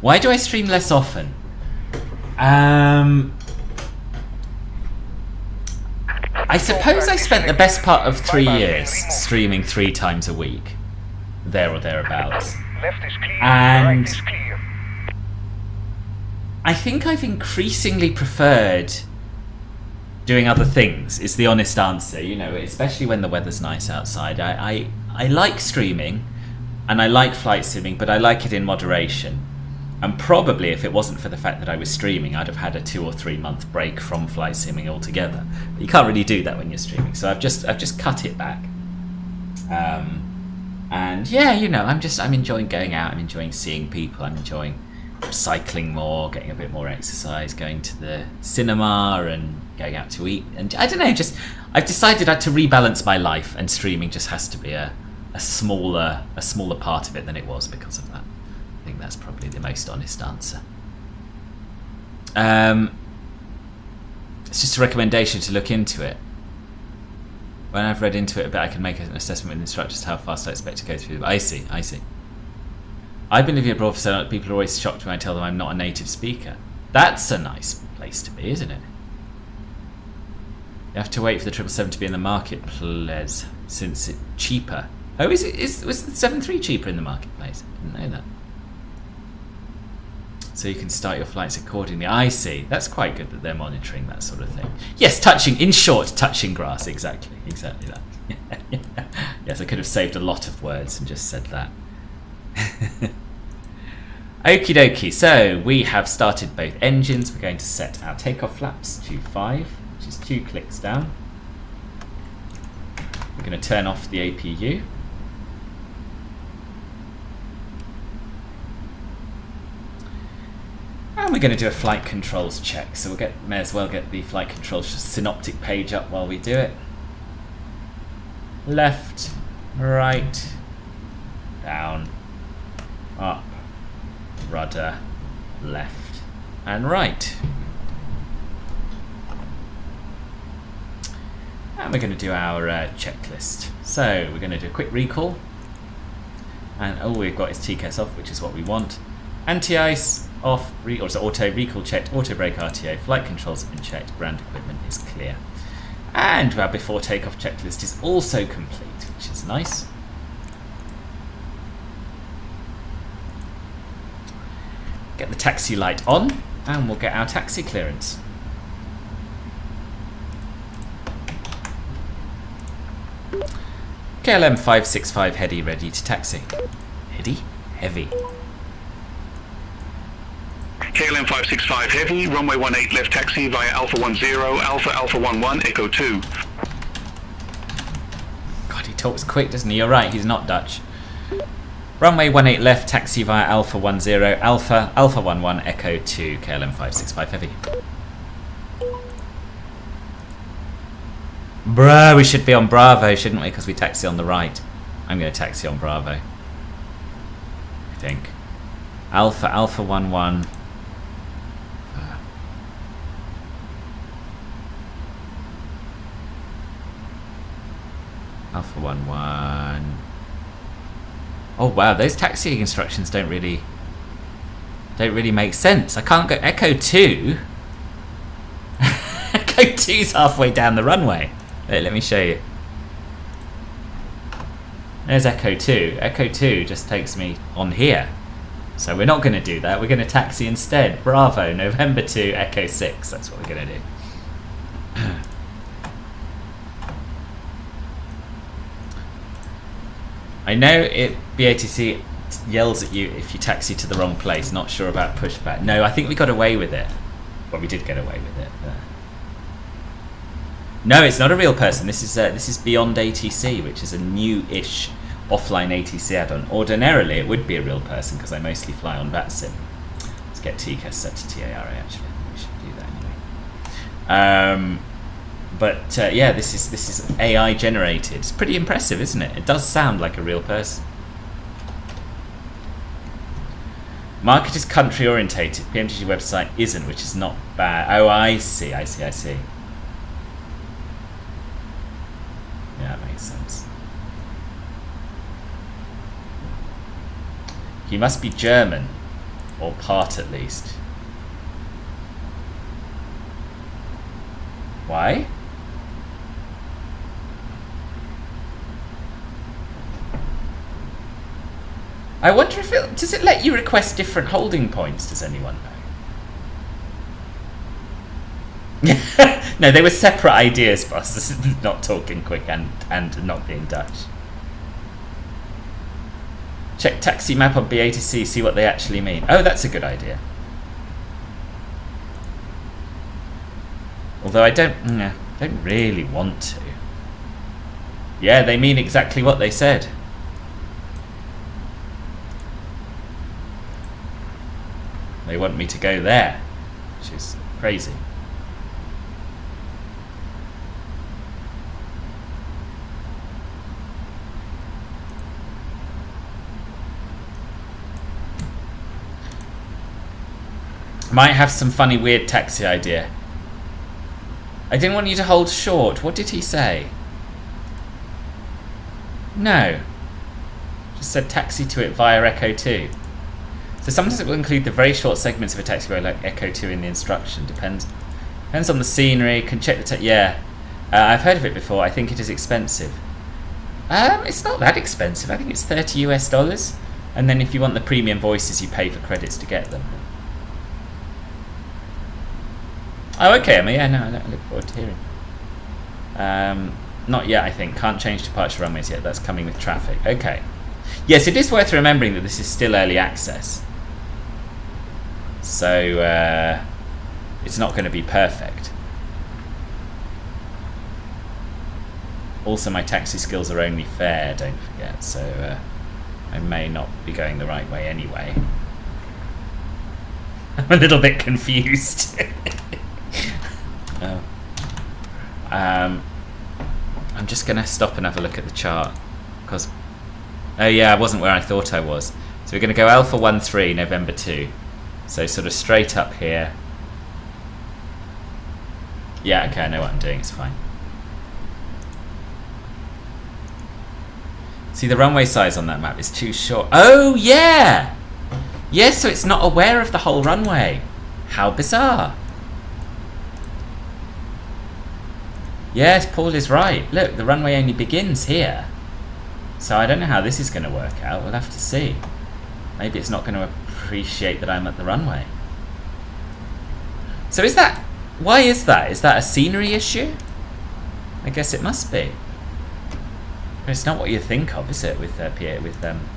Why do I stream less often? I suppose I spent the best part of 3 years streaming 3 times a week, there or thereabouts. Left is clear. And right is clear. I think I've increasingly preferred doing other things, is the honest answer, you know, especially when the weather's nice outside. I like streaming and I like flight simming, but I like it in moderation. And probably if it wasn't for the fact that I was streaming, I'd have had a 2 or 3 month break from flight simming altogether. But you can't really do that when you're streaming, so I've just cut it back. And yeah, you know, I'm enjoying going out, I'm enjoying seeing people, I'm enjoying cycling more, getting a bit more exercise, going to the cinema and going out to eat, and I don't know, just I've decided to rebalance my life, and streaming just has to be a smaller part of it than it was because of that. I think that's probably the most honest answer. It's just a recommendation to look into it. When I've read into it a bit, I can make an assessment with instructors how fast I expect to go through. I see. I've been living abroad for so long, people are always shocked when I tell them I'm not a native speaker. That's a nice place to be, isn't it? You have to wait for the 777 to be in the marketplace, since it's cheaper. Oh, was the 73 cheaper in the marketplace? I didn't know that. So you can start your flights accordingly. I see. That's quite good that they're monitoring that sort of thing. Yes, touching grass. Exactly that. Yes, I could have saved a lot of words and just said that. Okie dokie, so we have started both engines. We're going to set our takeoff flaps to 5, which is 2 clicks down. We're going to turn off the APU. And we're going to do a flight controls check, so may as well get the flight controls synoptic page up while we do it. Left, right, down, up, rudder, left, and right. And we're going to do our checklist. So we're going to do a quick recall. And all we've got is TCAS off, which is what we want. Anti-ice off, auto recall checked, auto brake RTA, flight controls have been checked, ground equipment is clear. And our before takeoff checklist is also complete, which is nice. Get the taxi light on, and we'll get our taxi clearance. KL565 Heady ready to taxi. Heady? Heavy. KL565 Heavy, runway 18 left taxi via Alpha 10, Alpha 11, Echo 2. God, he talks quick, doesn't he? You're right, he's not Dutch. Runway 18 left, taxi via Alpha 10, Alpha 11, Echo 2, KL565 Heavy. Bruh, we should be on Bravo, shouldn't we? Because we taxi on the right. I'm going to taxi on Bravo, I think. Alpha 11. Alpha 11. Oh wow, those taxiing instructions don't really make sense. I can't go Echo 2. Echo 2's halfway down the runway. Wait, let me show you. There's Echo 2. Echo 2 just takes me on here. So we're not going to do that. We're going to taxi instead. Bravo, November 2, Echo 6. That's what we're going to do. I know BATC yells at you if you taxi to the wrong place. Not sure about pushback. No, I think we got away with it. Well, we did get away with it. But... No, it's not a real person. This is BeyondATC, which is a new-ish offline ATC add-on. Ordinarily, it would be a real person because I mostly fly on Vatsim. Let's get TCAS set to TARA. Actually, we should do that anyway. But yeah, this is AI generated. It's pretty impressive, isn't it? It does sound like a real person. Market is country orientated. PMTG website isn't, which is not bad. Oh, I see. Yeah, that makes sense. He must be German, or part at least. Why? I wonder if does it let you request different holding points? Does anyone know? No, they were separate ideas, boss. This is not talking quick and not being Dutch. Check taxi map on BeyondATC, see what they actually mean. Oh, that's a good idea. Although I don't really want to. Yeah, they mean exactly what they said. They want me to go there, which is crazy. Might have some funny weird taxi idea. I didn't want you to hold short. What did he say? No. Just said taxi to it via Echo 2. So sometimes it will include the very short segments of a taxiway like Echo 2 in the instruction. Depends on the scenery. Can check the yeah. I've heard of it before. I think it is expensive. It's not that expensive. I think it's $30 US. And then if you want the premium voices, you pay for credits to get them. Oh, okay. I mean, yeah, no, I look forward to hearing. Not yet, I think. Can't change departure runways yet. That's coming with traffic. Okay. Yes, it is worth remembering that this is still early access. So, it's not going to be perfect. Also, my taxi skills are only fair, don't forget. So, I may not be going the right way anyway. I'm a little bit confused. Oh. I'm just going to stop and have a look at the chart. Because, oh yeah, I wasn't where I thought I was. So we're going to go Alpha 13, November 2. So sort of straight up here. Yeah, okay, I know what I'm doing, it's fine. See, the runway size on that map is too short. Oh, yeah! Yes, so it's not aware of the whole runway. How bizarre. Yes, Paul is right. Look, the runway only begins here. So I don't know how this is going to work out. We'll have to see. Maybe it's not going to appreciate that I'm at the runway. So is that... Why is that? Is that a scenery issue? I guess it must be. But it's not what you think of, is it, with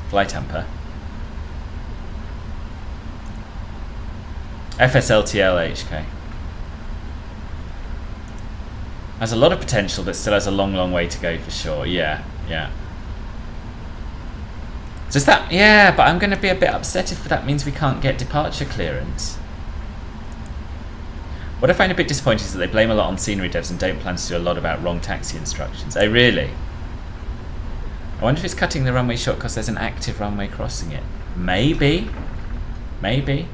Flight Hamper? FSLTL HK. Has a lot of potential, but still has a long, long way to go for sure. Yeah, yeah. Does that... Yeah, but I'm going to be a bit upset if that means we can't get departure clearance. What I find a bit disappointing is that they blame a lot on scenery devs and don't plan to do a lot about wrong taxi instructions. Oh, really? I wonder if it's cutting the runway short because there's an active runway crossing it. Maybe. Maybe.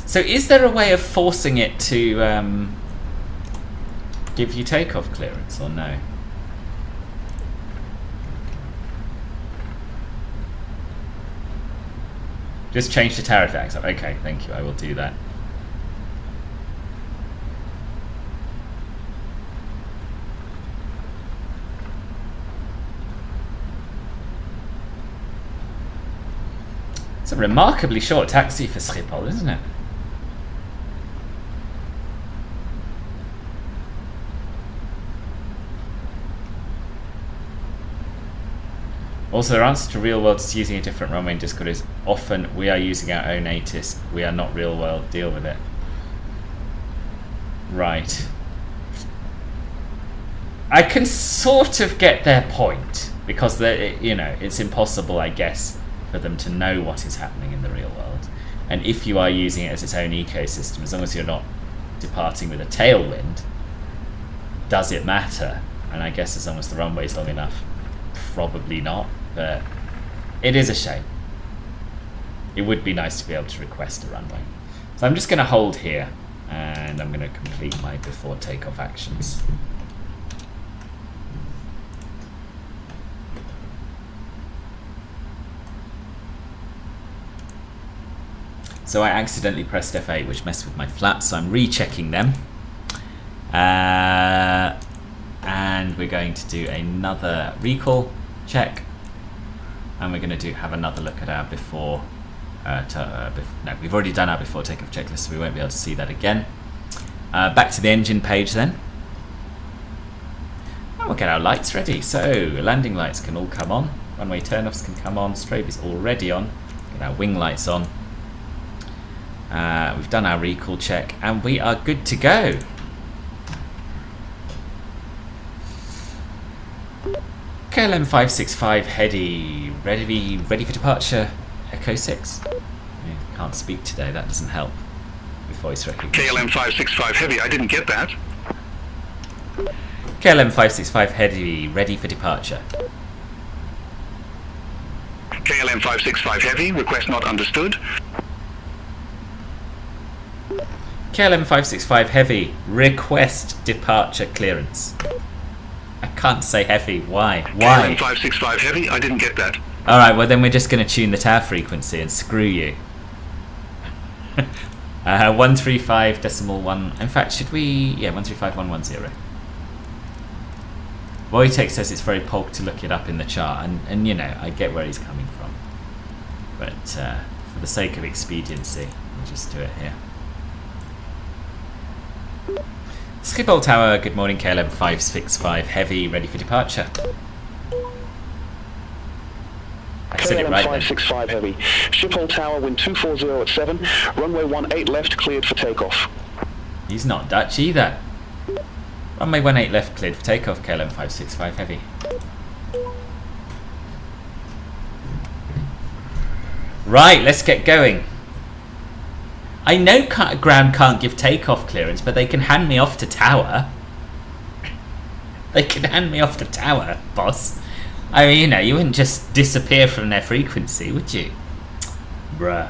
So is there a way of forcing it to give you takeoff clearance or no? Just change the tariff access. Okay, thank you. I will do that. It's a remarkably short taxi for Schiphol, isn't it? Also, their answer to real world is using a different runway in Discord is often we are using our own ATIS. We are not real world. Deal with it. Right. I can sort of get their point because it's impossible, I guess, for them to know what is happening in the real world. And if you are using it as its own ecosystem, as long as you're not departing with a tailwind, does it matter? And I guess as long as the runway's long enough, probably not. But it is a shame. It would be nice to be able to request a runway. So I'm just going to hold here and I'm going to complete my before takeoff actions. So I accidentally pressed F8, which messed with my flaps, so I'm rechecking them. And we're going to do another recall check. and we're going to have another look at our before. No, we've already done our before takeoff checklist, so we won't be able to see that again. Back to the engine page then. And we'll get our lights ready. So landing lights can all come on. Runway turnoffs can come on. Strobe is already on. Get our wing lights on. We've done our recall check, and we are good to go. KL565 heady, ready for departure. Echo 6. Can't speak today, that doesn't help with voice recognition. KL565 heavy, I didn't get that. KL565 heady, ready for departure. KL565 heavy, request not understood. KL565 heavy, request departure clearance. I can't say heavy, why? KL565 heavy, I didn't get that. Alright, well then we're just going to tune the tower frequency and screw you. 135.1. In fact, should we... Yeah, 135.110. Wojtek says it's very pulp to look it up in the chart, and you know, I get where he's coming from. But for the sake of expediency, we'll just do it here. Schiphol Tower, good morning, KLM565 heavy, ready for departure. I said it right then. 565 heavy. Schiphol Tower, wind 240 at 7. Runway 18 left, cleared for takeoff. He's not Dutch either. Runway 18 left, cleared for takeoff, KLM565 heavy. Right, let's get going. I know ground can't give takeoff clearance, but they can hand me off to tower. They can hand me off to tower, boss. I mean, you know, you wouldn't just disappear from their frequency, would you? Bruh.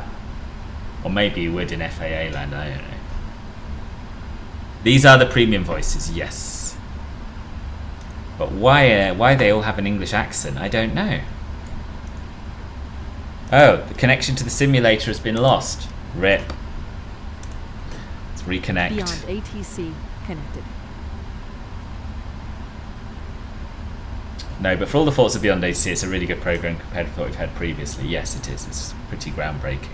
Or maybe you would in FAA land, I don't know. These are the premium voices, yes. But why they all have an English accent, I don't know. Oh, the connection to the simulator has been lost. RIP. Let's reconnect. BeyondATC connected. No, but for all the faults of BeyondATC, it's a really good program compared to what we've had previously. Yes, it is. It's pretty groundbreaking.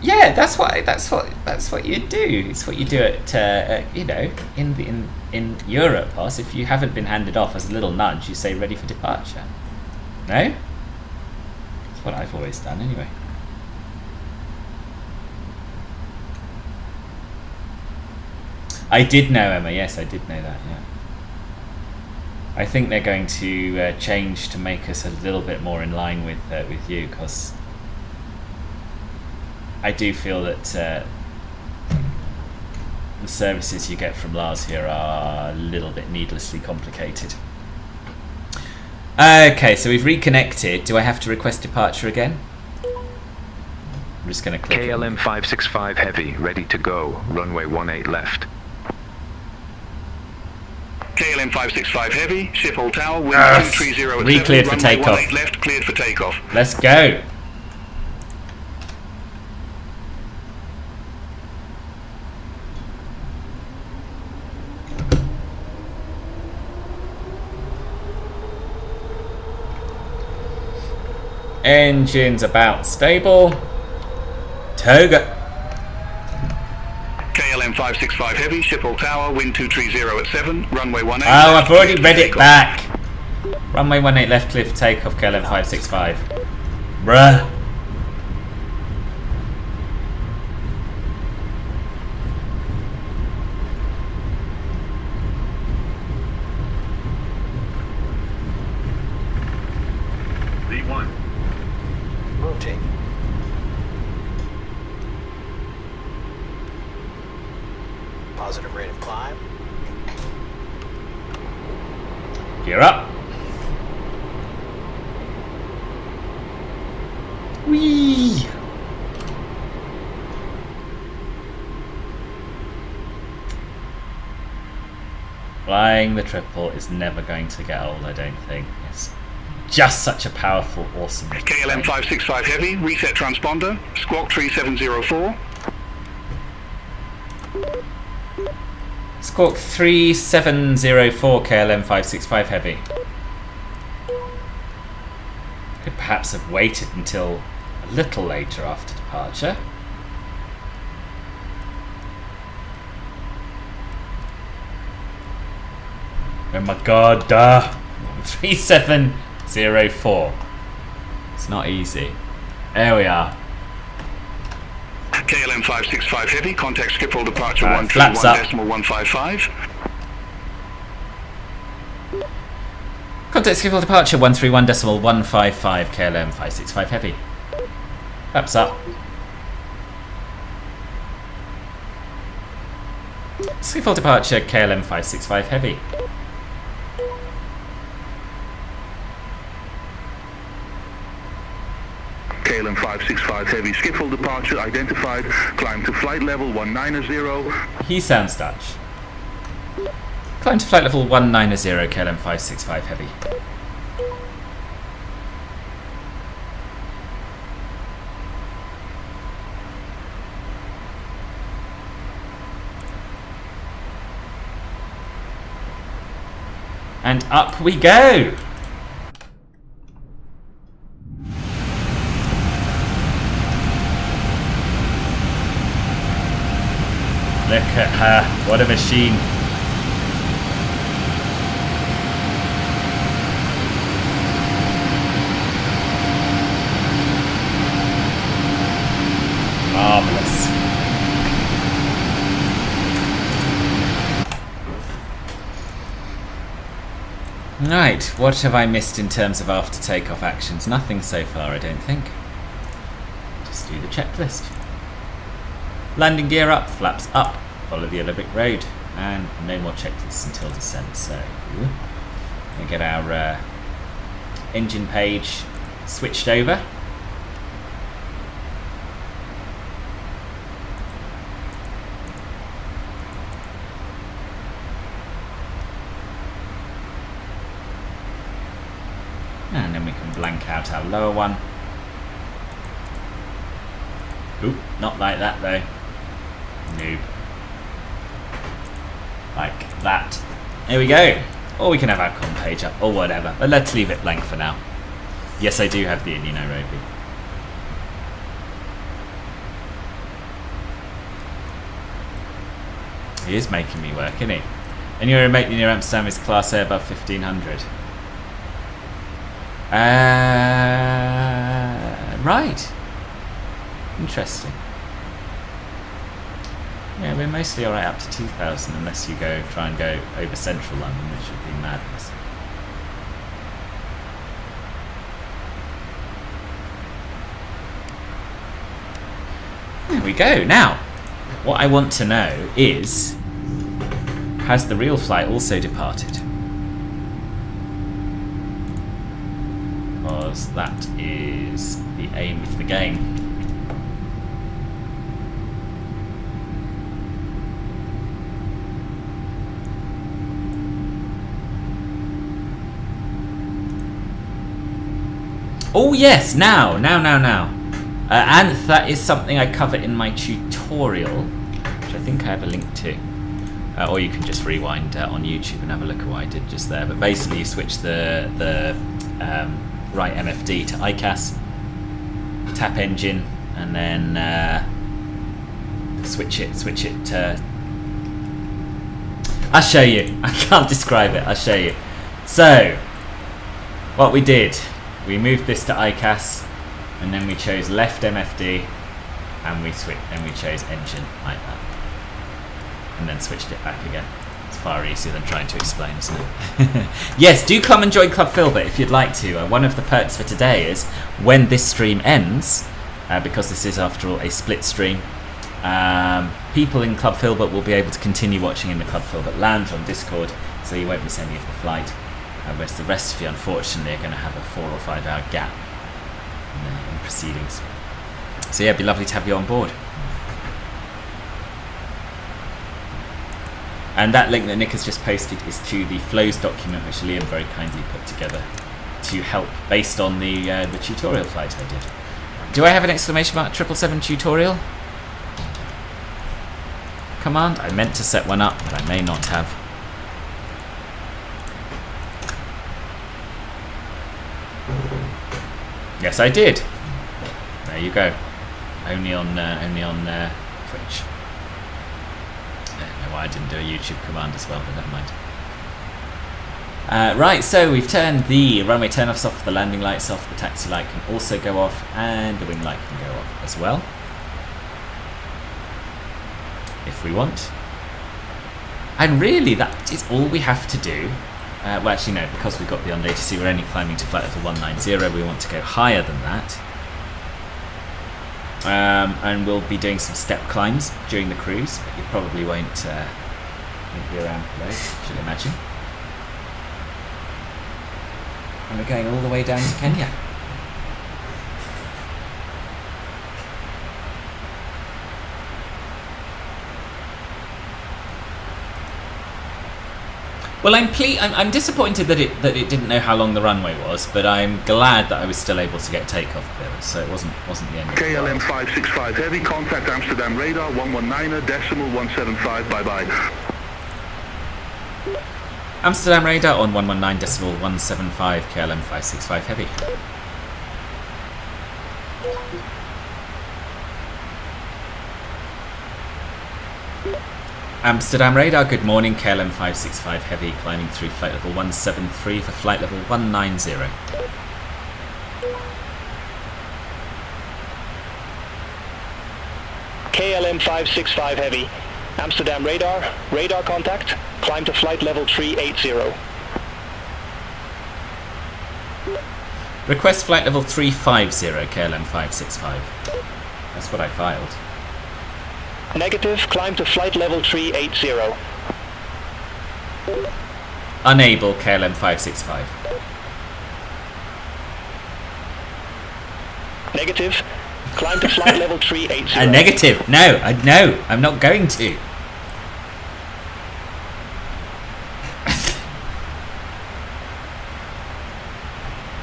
Yeah, that's what you do. It's what you do at you know, in Europe, boss. If you haven't been handed off as a little nudge, you say ready for departure. No? That's what I've always done anyway. I did know, Emma. Yes, I did know that. Yeah. I think they're going to change to make us a little bit more in line with you, because I do feel that the services you get from Lars here are a little bit needlessly complicated. Okay, so we've reconnected. Do I have to request departure again? I'm just going to click KLM565 heavy, ready to go. Runway 18 left. KLM565 heavy, Schiphol Tower, wind 230 at 7. Re-cleared for Runway takeoff. 18 left, cleared for takeoff. Let's go. Engine's about stable. Toga. KLM565 heavy, Schiphol Tower, wind 230 at 7. Runway 18 Oh, left, I've already cleared for read it takeoff. back. Runway 18 left, clear for takeoff, KLM565. Bruh. V1. Rotate. Positive rate of climb. Gear up. Whee! Flying the triple is never going to get old, I don't think. It's just such a powerful, awesome... KLM565 heavy, reset transponder, squawk 3704. Squawk 3704 KLM565 heavy. perhaps have waited until a little later after departure. Oh my god, 3704. It's not easy. There we are. KLM565 Heavy, contact Schiphol departure flaps up. 131.155. Contact Schiphol departure 131.155 KLM 565 Heavy. Flaps up. Schiphol departure KLM 565 Heavy. KLM 565 Heavy, Schiphol departure identified, climb to flight level 190. He sounds Dutch. Climb to flight level 190 KLM 565 Heavy. And up we go! Look at her, what a machine. Marvellous. Right, what have I missed in terms of after takeoff actions? Nothing so far, I don't think. Just do the checklist. Landing gear up, flaps up, follow the Olympic road, and no more checklists until descent. So, we get our engine page switched over. And then we can blank out our lower one. Oop, not like that though. No. Like that. There we go. Or we can have our com page up, or whatever. But let's leave it blank for now. Yes, I do have the Indy Nairobi. He is making me work, isn't he? And your remotely near Amsterdam is Class A above 1500. Right. Interesting. Yeah, we're mostly alright up to 2000 unless you try and go over central London, which would be madness. There we go. Now, what I want to know is, has the real flight also departed? Because that is the aim of the game. Oh yes, now. And that is something I cover in my tutorial, which I think I have a link to. Or you can just rewind on YouTube and have a look at what I did just there. But basically you switch the right MFD to ICAS, tap engine, and then switch it to... I'll show you. I can't describe it. I'll show you. So, what we did, we moved this to ICAS, and then we chose left MFD, and we chose engine like that, and then switched it back again. It's far easier than trying to explain, isn't it? Yes, do come and join Club Filbert if you'd like to. One of the perks for today is when this stream ends, because this is after all a split stream, people in Club Filbert will be able to continue watching in the Club Filbert Lounge on Discord, so you won't miss any of the flight. Whereas the rest of you, unfortunately, are going to have a 4 or 5 hour gap in proceedings. So yeah, it'd be lovely to have you on board. And that link that Nick has just posted is to the flows document, which Liam very kindly put together to help based on the tutorial flight I did. Do I have an exclamation mark 777 tutorial command? I meant to set one up, but I may not have. Yes, I did. There you go. Only on Twitch. I don't know why I didn't do a YouTube command as well, but never mind. Right, so we've turned the runway turn-offs off, the landing lights off, the taxi light can also go off, and the wing light can go off as well, if we want. And really, that is all we have to do. Well, actually, no, because we've got BeyondATC, we're only climbing to flight level 190. We want to go higher than that. And we'll be doing some step climbs during the cruise. You probably won't be around for those, should imagine. And we're going all the way down to Kenya. Well, I'm disappointed that it didn't know how long the runway was, but I'm glad that I was still able to get takeoff clearance, so it wasn't the end of the world. KL565 heavy, contact Amsterdam radar 119.175, bye-bye. Amsterdam radar on 119.175, KL565 heavy. Amsterdam radar, good morning, KL565 heavy, climbing through flight level 173 for flight level 190. KLM565 heavy, Amsterdam radar, radar contact, climb to flight level 380. Request flight level 350, KLM565. That's what I filed. Negative, climb to flight level 380. Unable, KLM565. Negative, climb to flight level 380. Negative, no, I'm not going to.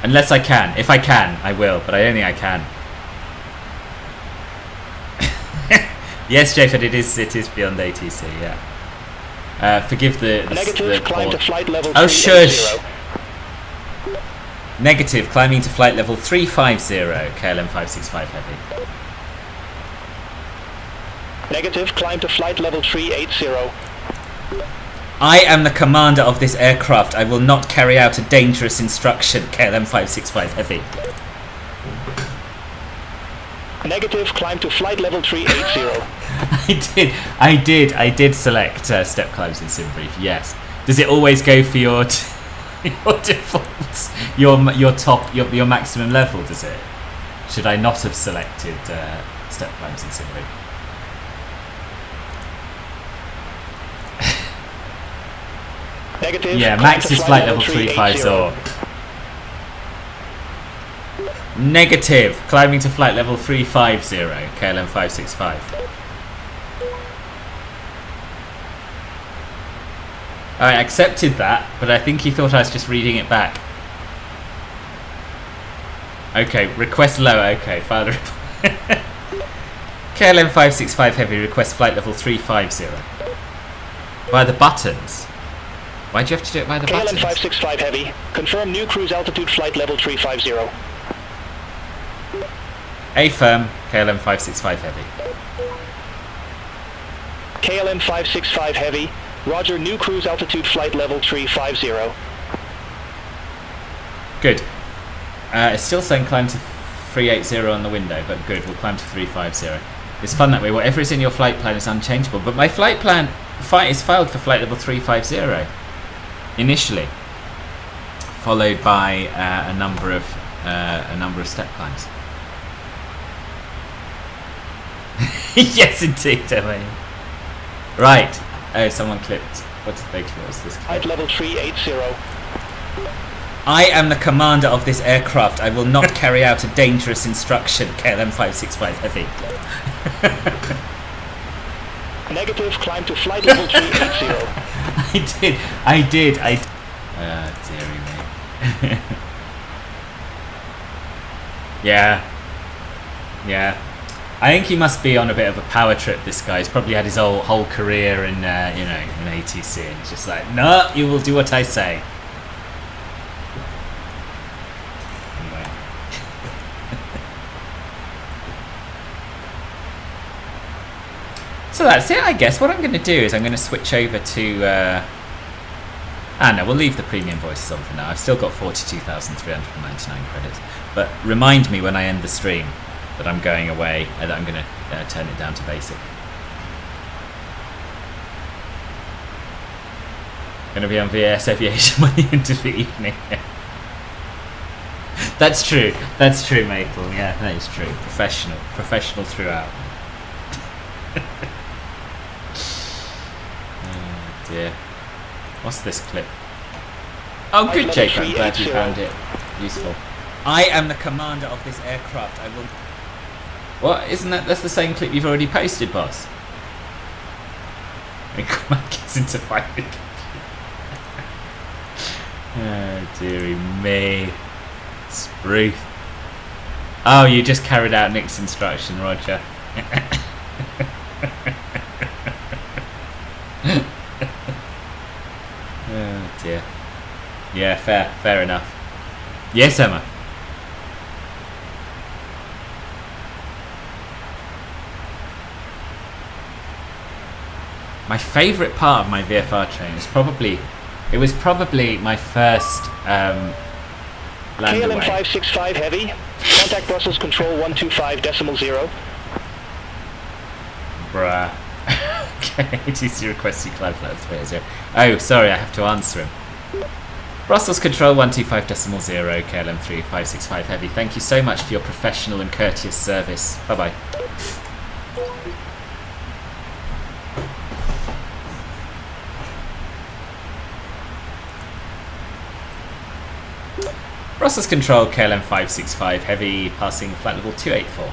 Unless I can. If I can, I will, but I don't think I can. Yes, Jafet, it is BeyondATC, yeah. Forgive the Negative, climb to flight level 380. Oh, shush! Negative, climbing to flight level 350, KLM565 heavy. Negative, climb to flight level 380. I am the commander of this aircraft. I will not carry out a dangerous instruction, KLM565 heavy. Negative, climb to flight level 380. I did select step climbs in SimBrief, yes. Does it always go for your your default, your maximum level, does it? Should I not have selected step climbs in SimBrief? Negative, yeah, max is flight level 350. Negative, climbing to flight level 350, KLM565. I accepted that, but I think he thought I was just reading it back. Okay, request lower, okay, file the report. KLM565 heavy, request flight level 350. By the buttons. Why'd you have to do it by the buttons? KLM565 heavy, confirm new cruise altitude flight level 350. Affirm, KLM565 heavy. KLM565 heavy, roger, new cruise altitude flight level 350. Good. It's still saying climb to 380 on the window, but good, we'll climb to 350. It's fun that way, whatever is in your flight plan is unchangeable, but my flight plan is filed for flight level 350 initially, followed by a number of step climbs. Yes, indeed, Emily. Right. Oh, someone clipped. What did they clip? What's this clip? Flight level 380. I am the commander of this aircraft. I will not carry out a dangerous instruction, KLM565 heavy. Negative, climb to flight level 380. I did. Dearie me. Yeah. I think he must be on a bit of a power trip, this guy. He's probably had his whole career in ATC, and he's just like, no, you will do what I say. Anyway. So that's it, I guess. What I'm going to do is I'm going to switch over to... no, we'll leave the premium voices on for now. I've still got 42,399 credits. But remind me when I end the stream that I'm going away and that I'm going to turn it down to basic. Going to be on VAS Aviation by the end of the evening. That's true, Maple. Yeah, that is true. Professional throughout. Oh dear. What's this clip? Oh, good, Jake. I'm glad you found it useful. I am the commander of this aircraft. I will. What? Isn't that's the same clip you've already posted, boss? When Command gets into fight with computer. Oh dearie me. Spruce. Oh, you just carried out Nick's instruction, Roger. Oh dear. Yeah, fair enough. Yes, Emma. My favourite part of my VFR training was probably my first land away. KL565 heavy. Contact Brussels Control 125.0. Bruh. Okay, ATC requests you climb flight 30. Oh, sorry, I have to answer him. Brussels Control 125.0, KLM3565 heavy. Thank you so much for your professional and courteous service. Bye-bye. Brussels Control KLM565 heavy, passing flight level 284.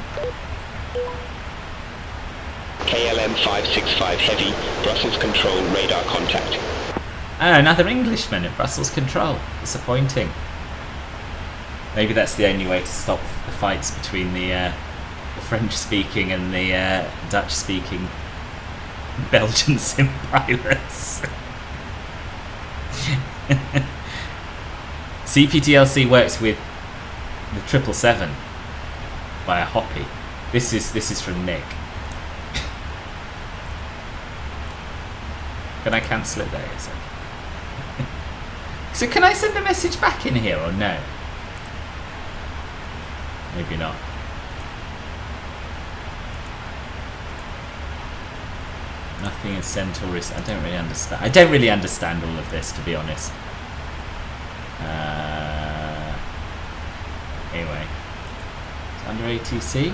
KLM565 heavy, Brussels Control radar contact. Ah, another Englishman at Brussels Control. Disappointing. Maybe that's the only way to stop the fights between the French-speaking and the Dutch-speaking Belgian sim pilots. CPTLC works with the 777 via Hoppy. This is from Nick. Can I cancel it there? Yes, okay. So can I send a message back in here or no? Maybe not. Nothing is sent or received. I don't really understand all of this, to be honest. Anyway, it's under ATC.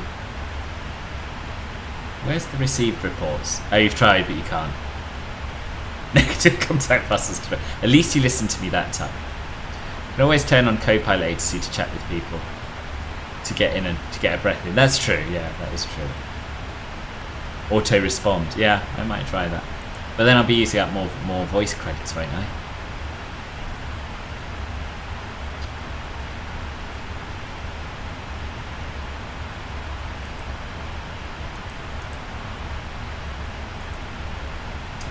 Where's the received reports? Oh, you've tried, but you can't. Negative contact buses. At least you listened to me that time. You can always turn on Copilot ATC to chat with people, to get in and to get a breath in. That's true. Yeah, that is true. Auto respond. Yeah, I might try that. But then I'll be using up more voice credits, won't I?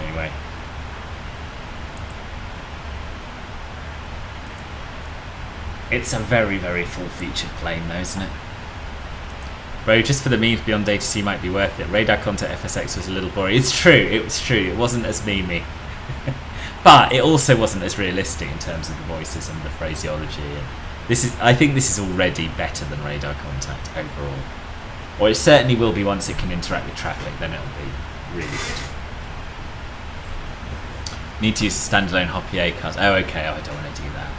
Anyway. It's a very, very full-featured plane, though, isn't it? Bro, just for the memes, BeyondATC might be worth it. Radar contact FSX was a little boring. It's true, it was true. It wasn't as memey. But it also wasn't as realistic in terms of the voices and the phraseology. And I think this is already better than radar contact overall. Or it certainly will be once it can interact with traffic, then it'll be really good. Need to use standalone Hoppy A cars. Oh, okay, I don't want to do that.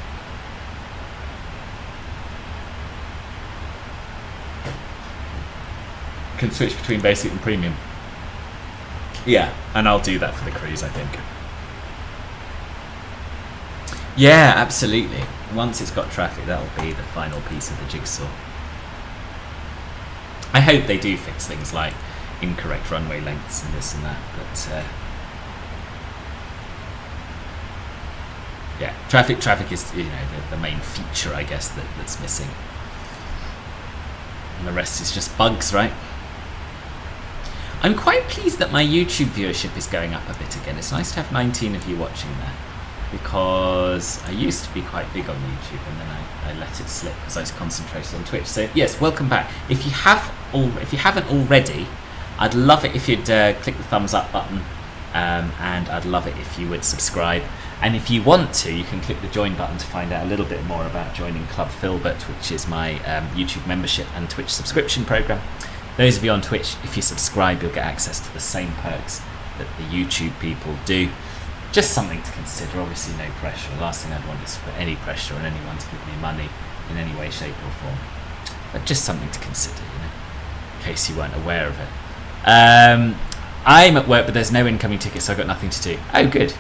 Can switch between basic and premium. Yeah, and I'll do that for the cruise, I think. Yeah, absolutely. Once it's got traffic, that'll be the final piece of the jigsaw. I hope they do fix things like incorrect runway lengths and this and that, but yeah, traffic is, you know, the main feature, I guess, that's missing. And the rest is just bugs, right? I'm quite pleased that my YouTube viewership is going up a bit again. It's nice to have 19 of you watching there, because I used to be quite big on YouTube and then I let it slip because I was concentrated on Twitch. So yes, welcome back. If you haven't already, I'd love it if you'd click the thumbs up button, and I'd love it if you would subscribe. And if you want to, you can click the join button to find out a little bit more about joining Club Filbert, which is my YouTube membership and Twitch subscription program. Those of you on Twitch, if you subscribe, you'll get access to the same perks that the YouTube people do. Just something to consider. Obviously, no pressure. The last thing I'd want is to put any pressure on anyone to give me money in any way, shape, or form. But just something to consider, you know, in case you weren't aware of it. I'm at work, but there's no incoming tickets, so I've got nothing to do. Oh, good.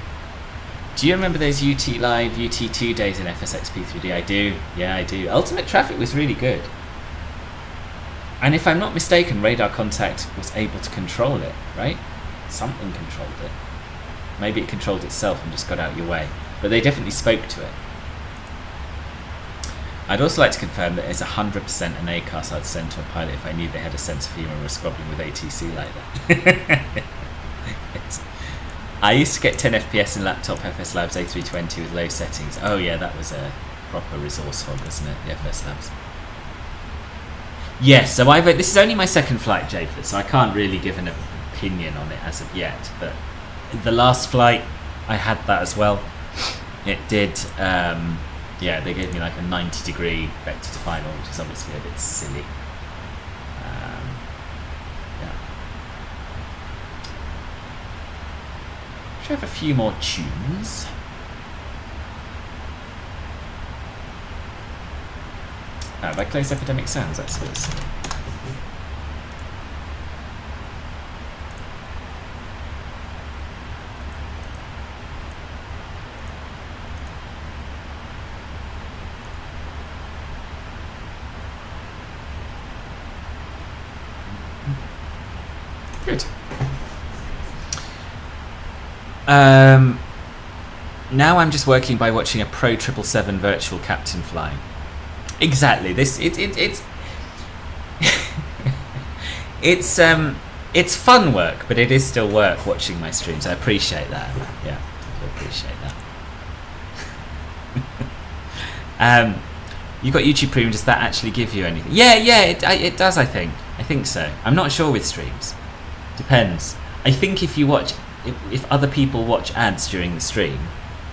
Do you remember those UT Live, UT2 days in FSXP3D? I do. Yeah, I do. Ultimate Traffic was really good. And if I'm not mistaken, Radar Contact was able to control it, right? Something controlled it. Maybe it controlled itself and just got out of your way. But they definitely spoke to it. I'd also like to confirm that it's 100% an ACAS I'd send to a pilot if I knew they had a sense of humour and were squabbling with ATC like that. I used to get 10 FPS in laptop FS Labs A320 with low settings. Oh yeah, that was a proper resource hog, wasn't it? The FS Labs. Yes, so this is only my second flight, Jaffer, so I can't really give an opinion on it as of yet. But the last flight, I had that as well. It did, yeah, they gave me like a 90-degree vector to final, which is obviously a bit silly. Yeah. Should have a few more tunes. Have I closed Epidemic Sounds? That's what it's. Good. Now I'm just working by watching a Pro 777 virtual captain flying. Exactly. This it's fun work, but it is still work watching my streams. I appreciate that. Yeah, I appreciate that. You got YouTube Premium. Does that actually give you anything? Yeah, it does. I think so. I'm not sure with streams. Depends. I think if other people watch ads during the stream,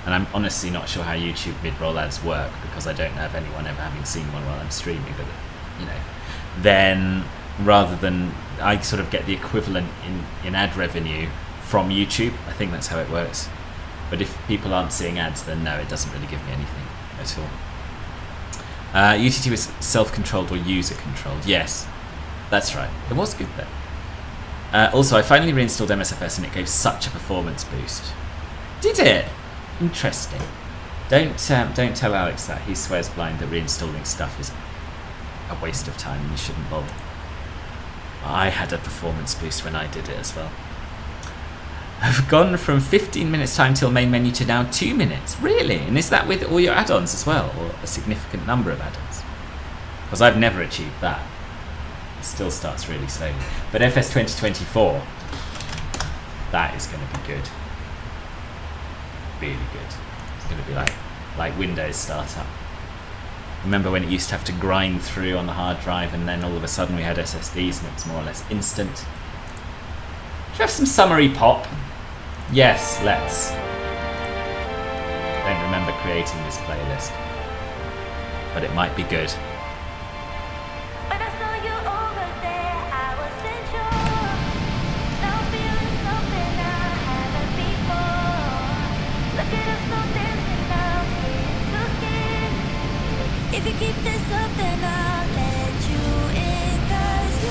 and I'm honestly not sure how YouTube mid-roll ads work because I don't know of anyone ever having seen one while I'm streaming, but you know, then rather than I sort of get the equivalent in ad revenue from YouTube, I think that's how it works. But if people aren't seeing ads, then no, it doesn't really give me anything at all. UTT was self-controlled or user-controlled. Yes, that's right. It was good though. Also, I finally reinstalled MSFS and it gave such a performance boost. Did it? Interesting. Don't tell Alex that. He swears blind that reinstalling stuff is a waste of time and you shouldn't bother. I had a performance boost when I did it as well. I've gone from 15 minutes time till main menu to now 2 minutes. Really? And is that with all your add-ons as well, or a significant number of add-ons? Because I've never achieved that. It still starts really slowly. But FS 2024, that is going to be good. Really good. It's going to be like Windows startup. Remember when it used to have to grind through on the hard drive and then all of a sudden we had SSDs and it was more or less instant? Should we have some summary pop? Yes, let's. Don't remember creating this playlist, but it might be good. If you keep this up, then I'll let you in, 'cause you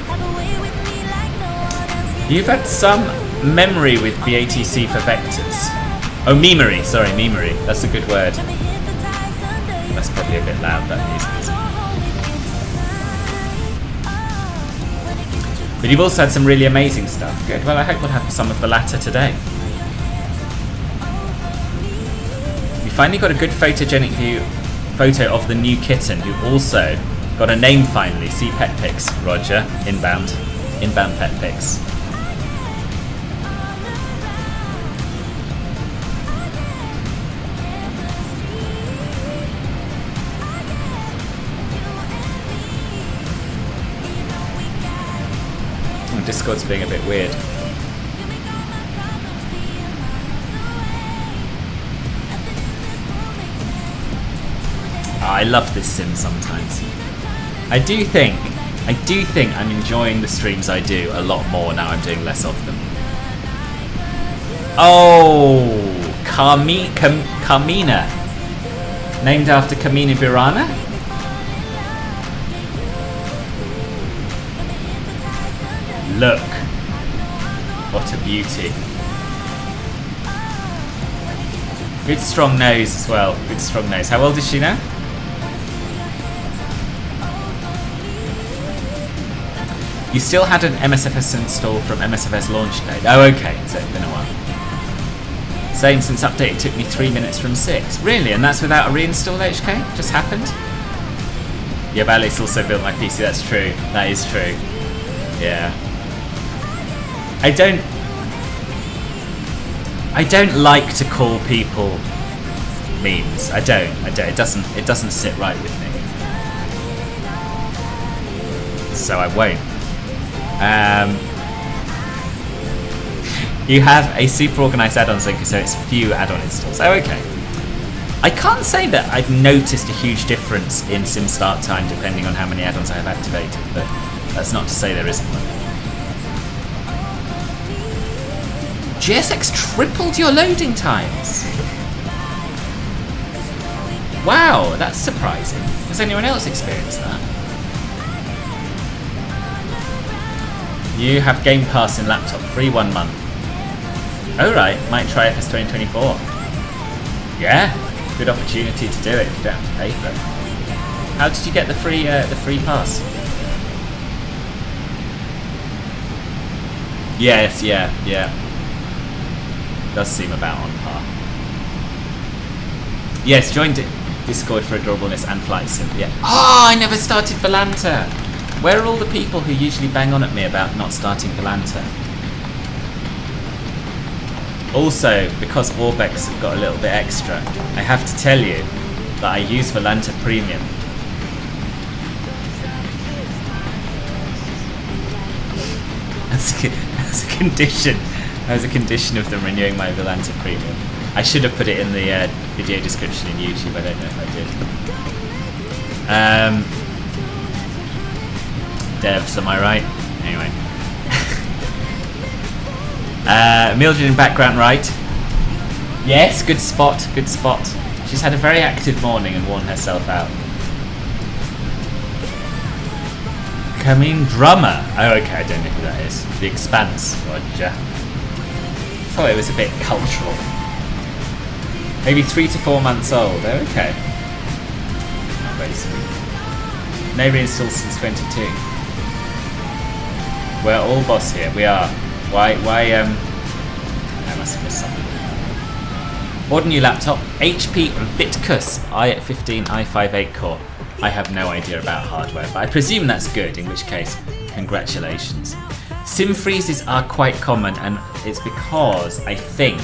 have a way with me like no one else can. You've had some memory with BATC for vectors. Oh, memory. Sorry, memory. That's a good word. That's probably a bit loud, that music, isn't it? But you've also had some really amazing stuff. Good. Well, I hope we'll have some of the latter today. Finally got a good photogenic photo of the new kitten, who also got a name finally. See pet pics, Roger. Inbound pet pics. Discord's being a bit weird. Oh, I love this sim sometimes. I do think I'm enjoying the streams I do a lot more now I'm doing less of them. Oh, Carmina. Named after Carmina Burana? Look. What a beauty. Good strong nose as well. Good strong nose. How old is she now? You still had an MSFS install from MSFS launch date. Oh, okay. So it's been a while. Same since update. It took me 3 minutes from 6. Really? And that's without a reinstall HK? Just happened? Yeah, Bally's also built my PC. That's true. That is true. Yeah. I don't like to call people memes. I don't. It doesn't sit right with me. So I won't. You have a super organized add-ons link, so it's few add-on installs. Oh, okay. I can't say that I've noticed a huge difference in sim start time depending on how many add-ons I have activated, but that's not to say there isn't one. GSX tripled your loading times. Wow, that's surprising. Has anyone else experienced that? You have Game Pass in laptop, free 1 month. Oh right, might try FS 2024. Yeah, good opportunity to do it. You don't have to pay for it. How did you get the free pass? Yes, yeah. Does seem about on par. Yes, joined Discord for adorableness and flight sim. Yeah. Oh, I never started Volanta. Where are all the people who usually bang on at me about not starting Volanta? Also, because Orbex have got a little bit extra, I have to tell you that I use Volanta Premium. As a condition. As a condition of them renewing my Volanta Premium. I should have put it in the video description in YouTube. I don't know if I did. Devs, am I right? Anyway. Mildred in background right. Yes, good spot. She's had a very active morning and worn herself out. Coming drummer. Oh, okay, I don't know who that is. The Expanse, Roger. Thought it was a bit cultural. Maybe 3 to 4 months old. Oh, okay. Not very sweet. No reinstalls since 22. We're all boss here. We are. Why? I must have missed something. Order new laptop. HP Vitkus i15 i5 8-core. I have no idea about hardware, but I presume that's good. In which case, congratulations. Sim freezes are quite common, and it's because I think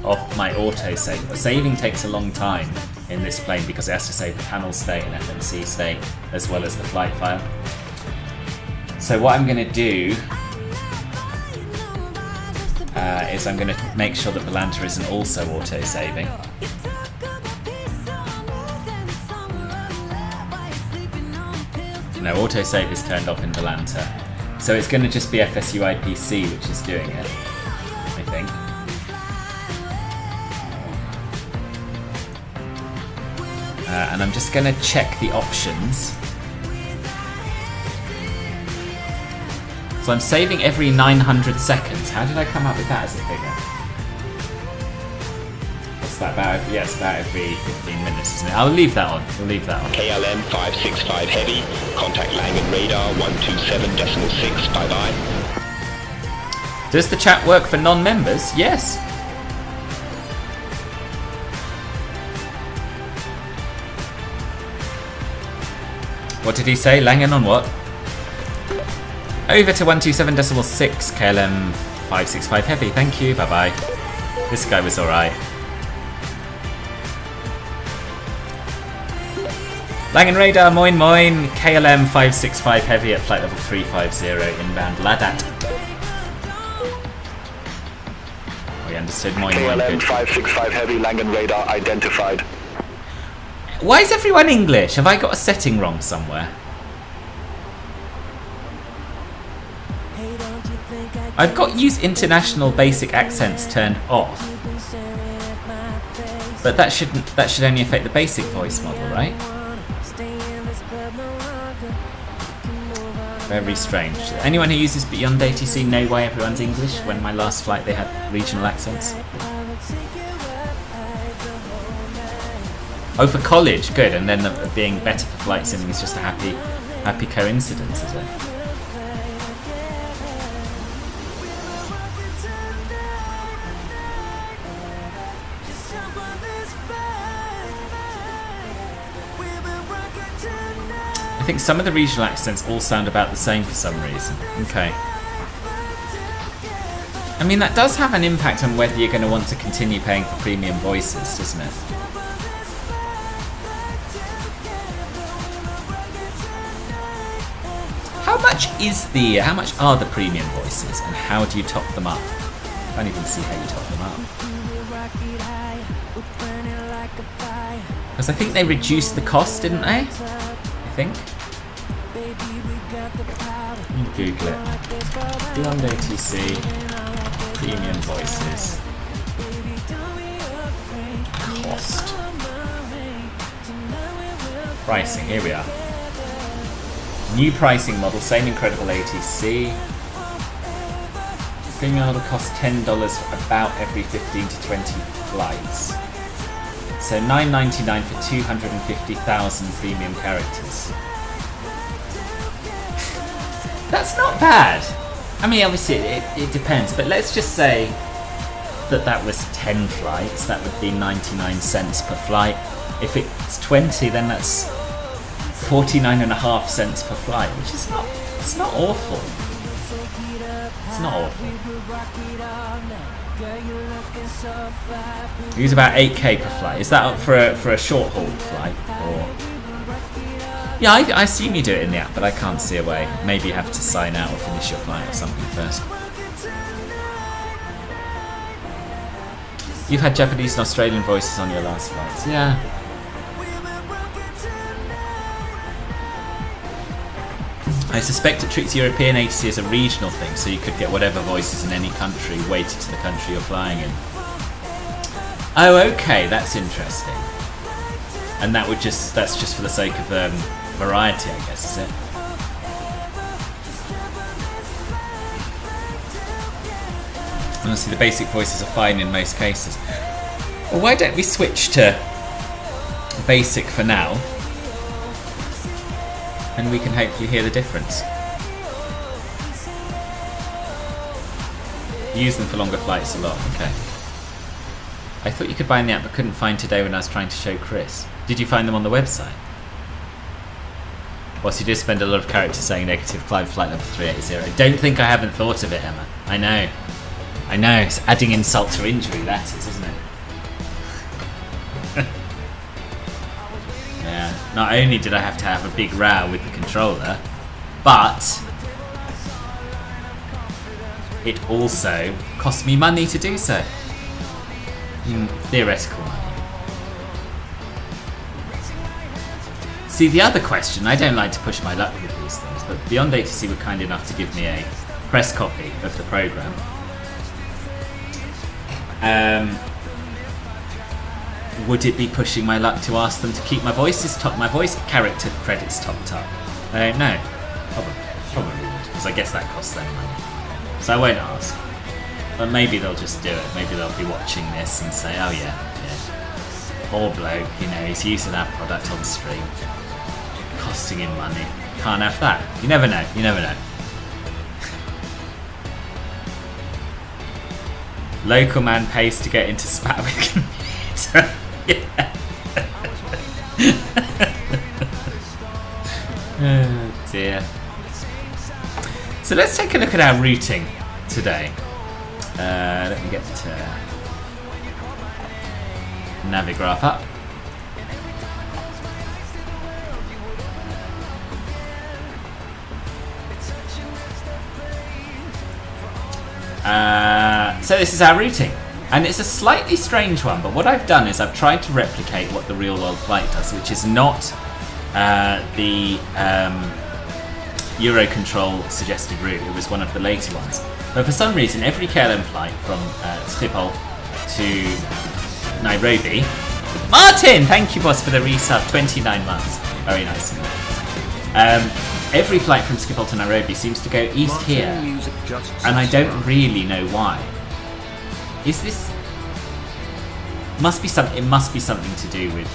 of my autosave. Saving takes a long time in this plane because it has to save the panel state and FMC state as well as the flight file. So what I'm going to do is I'm going to make sure that Volanta isn't also auto-saving. No, autosave is turned off in Volanta. So it's going to just be FSUIPC which is doing it, I think. And I'm just going to check the options. So I'm saving every 900 seconds. How did I come up with that as a figure? What's that about? Yeah, it's about every 15 minutes, isn't it? I'll leave that on. We'll leave that on. KL565 heavy. Contact Langen radar 127.6. Bye bye. Does the chat work for non-members? Yes. What did he say? Langen on what? Over to 127.6 KLM565 heavy. Thank you. Bye bye. This guy was alright. Langen radar, moin. KLM565 heavy at flight level 350 inbound Ladat. we understood. Moin moin, good. KL565 heavy, Langen radar identified. Why is everyone English? Have I got a setting wrong somewhere? I've got use international basic accents turned off. But that should only affect the basic voice model, right? Very strange. Anyone who uses BeyondATC know why everyone's English when my last flight they had regional accents? Oh, for college, good. And then being better for flight simming is just a happy coincidence, is it? I think some of the regional accents all sound about the same for some reason. Okay. I mean, that does have an impact on whether you're going to want to continue paying for premium voices, doesn't it? How much are the premium voices, and how do you top them up? I can't even see how you top them up. Because I think they reduced the cost, didn't they? I think. Google it. BeyondATC premium voices cost pricing. Here we are. New pricing model, same incredible ATC. Premium model costs $10 for about every 15 to 20 flights. So $9.99 for 250,000 premium characters. That's not bad. I mean, obviously it depends, but let's just say that was 10 flights. That would be 99 cents per flight. If it's 20, then that's 49.5 cents per flight, which is not awful. It's not awful. Use about 8k per flight. Is that up for a short haul flight? Or yeah, I assume you do it in the app, but I can't see a way. Maybe you have to sign out or finish your flight or something first. You've had Japanese and Australian voices on your last flights. Yeah. I suspect it treats European ATC as a regional thing, so you could get whatever voices in any country weighted to the country you're flying in. Oh, okay, that's interesting. And that's just for the sake of variety, I guess, is it? Honestly, the basic voices are fine in most cases. Well, why don't we switch to basic for now? And we can hopefully hear the difference. Use them for longer flights a lot, okay. I thought you could buy in the app but couldn't find today when I was trying to show Chris. Did you find them on the website? Well, so you did spend a lot of characters saying negative climb flight level 380. Don't think I haven't thought of it, Emma. I know, it's adding insult to injury, that is, isn't it? Yeah, not only did I have to have a big row with the controller, but it also cost me money to do so. Theoretical money. See, the other question, I don't like to push my luck with these things, but BeyondATC were kind enough to give me a press copy of the program. Would it be pushing my luck to ask them to keep my voice character credits topped up? I don't know. Probably would, because I guess that costs them money. So I won't ask. But maybe they'll just do it. Maybe they'll be watching this and say, oh yeah. Poor bloke, he's using our product on stream. Costing him money. Can't have that. You never know. Local man pays to get into spat with computer. Oh dear. So let's take a look at our routing today. Let me get Navigraph up. So this is our routing And it's a slightly strange one, but what I've done is I've tried to replicate what the real world flight does, which is not the Eurocontrol suggested route. It was one of the later ones. But for some reason, every KLM flight from Schiphol to Nairobi... Martin! Thank you, boss, for the resub. 29 months. Very nice. Every flight from Schiphol to Nairobi seems to go east Martin here. Music just And I don't really know why. Is this... Must be something. It must be something to do with...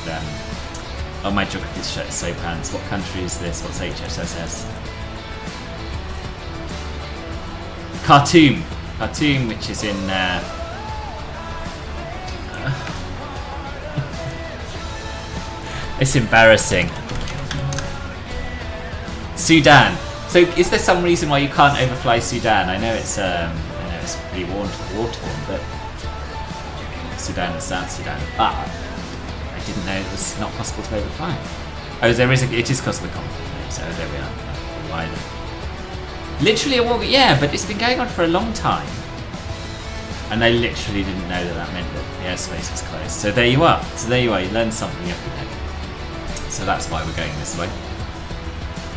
Oh, my geography is so pants. What country is this? What's HSSS? Khartoum. Khartoum, which is in... It's embarrassing. Sudan. So, is there some reason why you can't overfly Sudan? I know it's pretty war-torn, but Sudan and South Sudan. But I didn't know it was not possible to overfly. Oh, there is. It is because of the conflict. So there we are. Why then? Literally a war. Yeah, but it's been going on for a long time, and I literally didn't know that meant that the airspace was closed. So there you are. You learn something every day. So that's why we're going this way.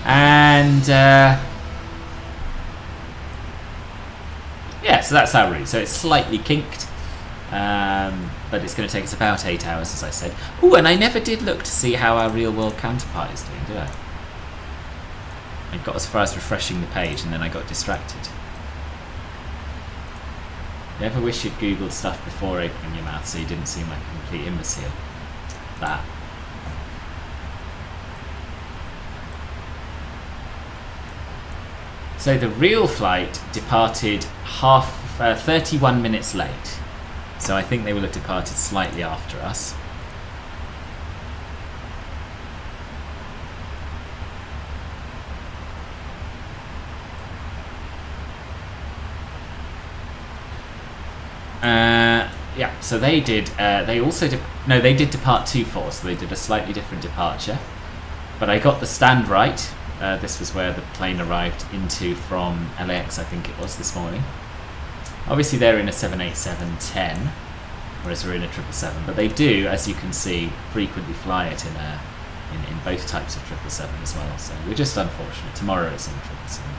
And yeah, so that's our route. So it's slightly kinked, but it's going to take us about 8 hours, as I said. Oh, and I never did look to see how our real-world counterpart is doing, did I? I got as far as refreshing the page, and then I got distracted. You ever wish you'd Googled stuff before opening your mouth so you didn't seem like a complete imbecile? That. So the real flight departed 31 minutes late. So I think they will have departed slightly after us. Yeah, so they did. They also did. No, they did depart 2-4, so they did a slightly different departure. But I got the stand right. This was where the plane arrived into from LAX, I think it was, this morning. Obviously, they're in a 787-10, whereas we're in a 777. But they do, as you can see, frequently fly it in both types of 777 as well. So we're just unfortunate. Tomorrow it's in 777.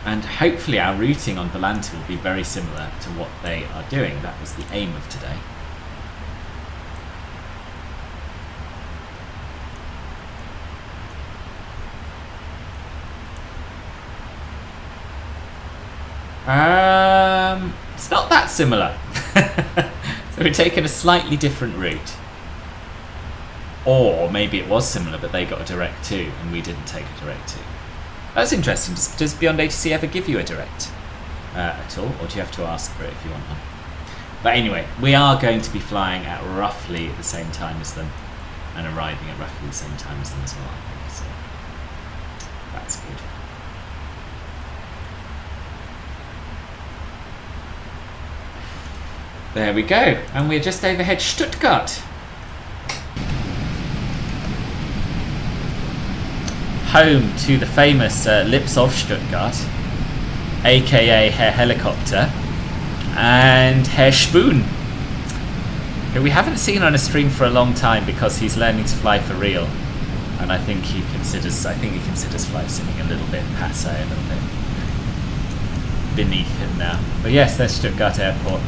And hopefully our routing on Volante will be very similar to what they are doing. That was the aim of today. It's not that similar. So we're taking a slightly different route. Or maybe it was similar, but they got a direct 2 and we didn't take a direct 2. That's interesting. Does BeyondATC ever give you a direct at all? Or do you have to ask for it if you want one? But anyway, we are going to be flying at roughly the same time as them and arriving at roughly the same time as them as well, I think. So that's good. There we go, and we're just overhead Stuttgart. Home to the famous Lips of Stuttgart, aka Herr Helicopter and Herr Spoon, who we haven't seen on a stream for a long time because he's learning to fly for real, and I think he considers flight simming a little bit passe, a little bit beneath him now. But yes, there's Stuttgart Airport.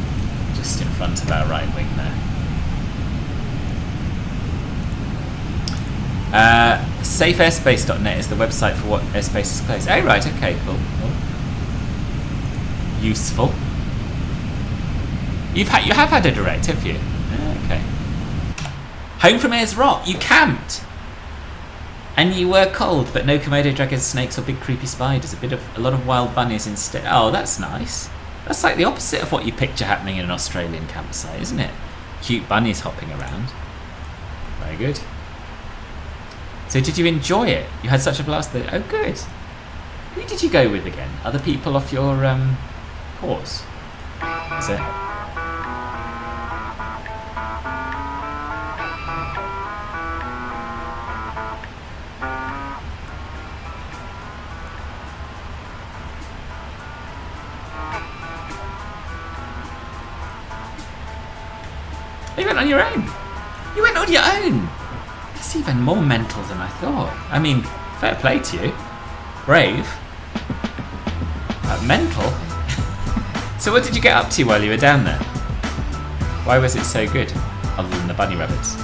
Just in front of our right wing there. Safeairspace.net is the website for what airspace is closed. Oh right, okay, cool. Useful. You have had a direct, have you? Okay. Home from Ayers Rock. You camped, and you were cold, but no Komodo dragons, snakes, or big creepy spiders. A lot of wild bunnies instead. Oh, that's nice. That's like the opposite of what you picture happening in an Australian campsite, isn't it? Cute bunnies hopping around. Very good. So did you enjoy it? You had such a blast there. Oh, good. Who did you go with again? Other people off your course? Is it? You went on your own. You went on your own. That's even more mental than I thought. I mean, fair play to you. Brave. Mental? So what did you get up to while you were down there? Why was it so good, other than the bunny rabbits?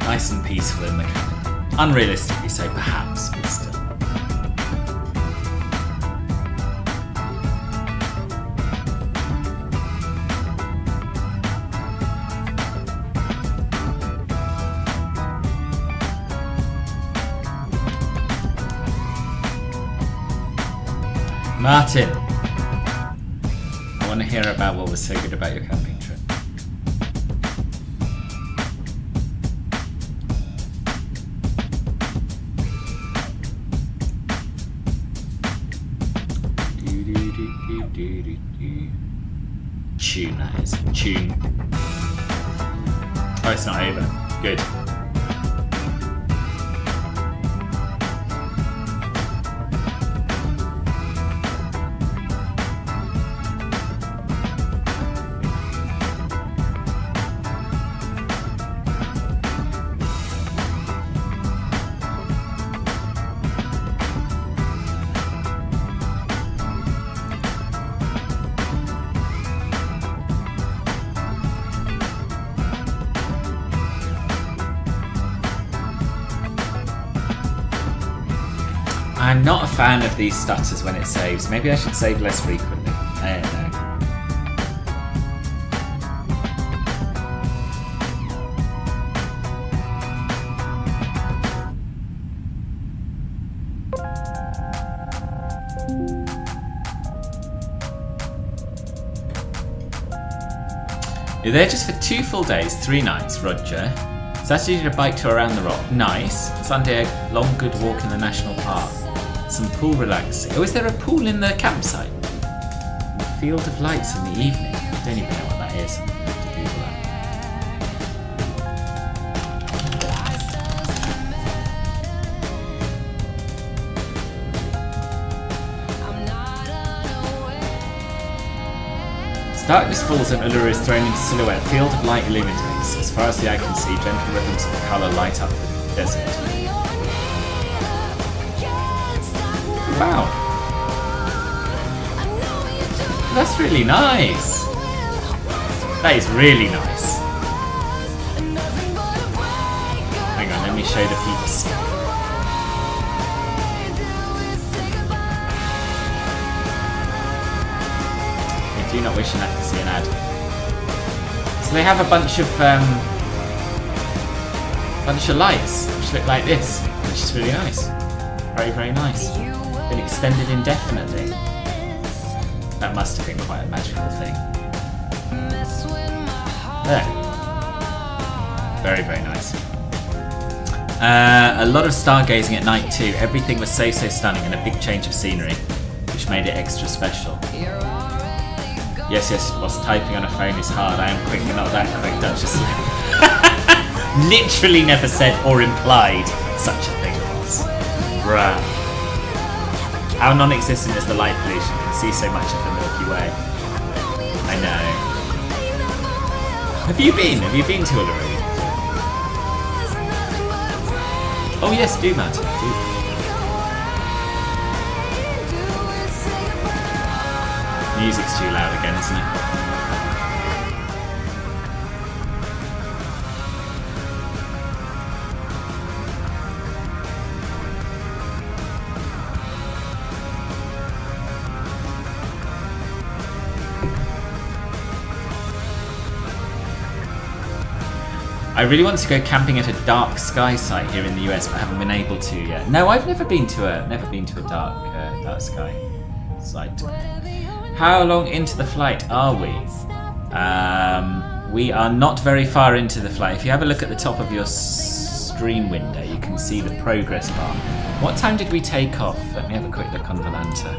Nice and peaceful in the cabin. Unrealistically so, perhaps, but still. Martin, I want to hear about what was so good about your camping trip. Tune, that is. Tune. Oh, it's not over. Good. I'm not a fan of these stutters when it saves. Maybe I should save less frequently. I don't know. You're there just for 2 full days, 3 nights, Roger. Saturday you did a bike tour around the rock. Nice. Sunday a long good walk in the national park. Some pool relaxing. Oh, is there a pool in the campsite? The field of lights in the evening. I don't even know what that is. I have to Google that. As darkness falls and Uluru is thrown into silhouette, field of light illuminates. As far as the eye can see, gentle rhythms of colour light up the desert. Wow. That's really nice. That is really nice. Hang on, let me show the peeps. I do not wish to see an ad. So they have a bunch of lights which look like this, which is really nice. Very, very nice. Been extended indefinitely. That must have been quite a magical thing. There. Very, very nice. A lot of stargazing at night too. Everything was so stunning and a big change of scenery, which made it extra special. Yes, whilst typing on a phone is hard. I am quick but not that quick, Duchess. Literally never said or implied such a thing was. Bruh. How non-existent is the light pollution? You can see so much of the Milky Way. I know. Have you been? Have you been to Uluru? Oh yes, do Matt. Do. Music's too loud again, isn't it? I really want to go camping at a dark sky site here in the US, but I haven't been able to yet. No, I've never been to a dark sky site. How long into the flight are we? We are not very far into the flight. If you have a look at the top of your stream window, you can see the progress bar. What time did we take off? Let me have a quick look on Volanta.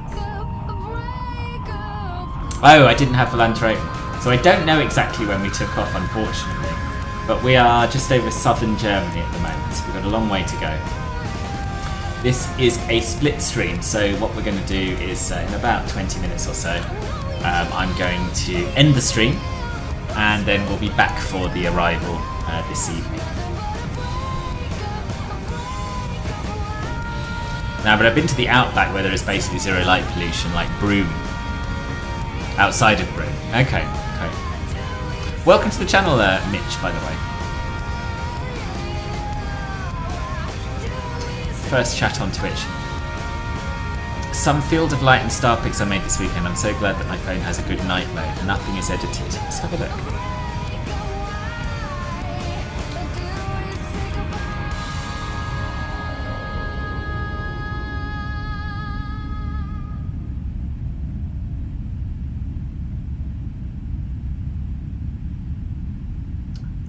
Oh, I didn't have Volanta open, so I don't know exactly when we took off, unfortunately. But we are just over southern Germany at the moment, so we've got a long way to go. This is a split stream, so what we're going to do is in about 20 minutes or so, I'm going to end the stream, and then we'll be back for the arrival this evening. Now, but I've been to the outback where there is basically zero light pollution, like Broome. Outside of Broome. Okay. Welcome to the channel, Mitch, by the way. First chat on Twitch. Some Field of Light and Star Pics I made this weekend. I'm so glad that my phone has a good night mode. Nothing is edited. Let's have a look.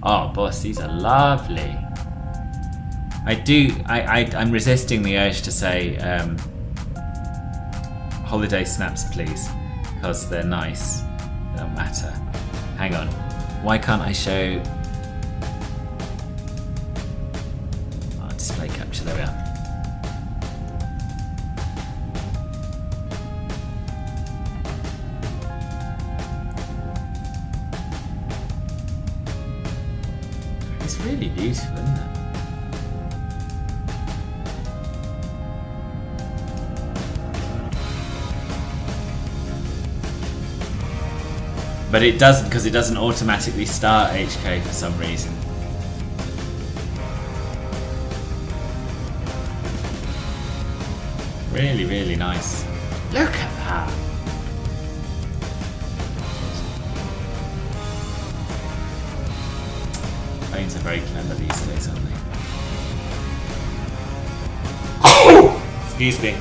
Oh, boss, these are lovely. I'm resisting the urge to say holiday snaps, please, because they're nice. They don't matter. Hang on. Why can't I show... Oh, display capture, there we are. It's really beautiful, isn't it? But it doesn't, because it doesn't automatically start HK for some reason. Really, really nice. Look at that! Phones are very clever these days, aren't they? Excuse me.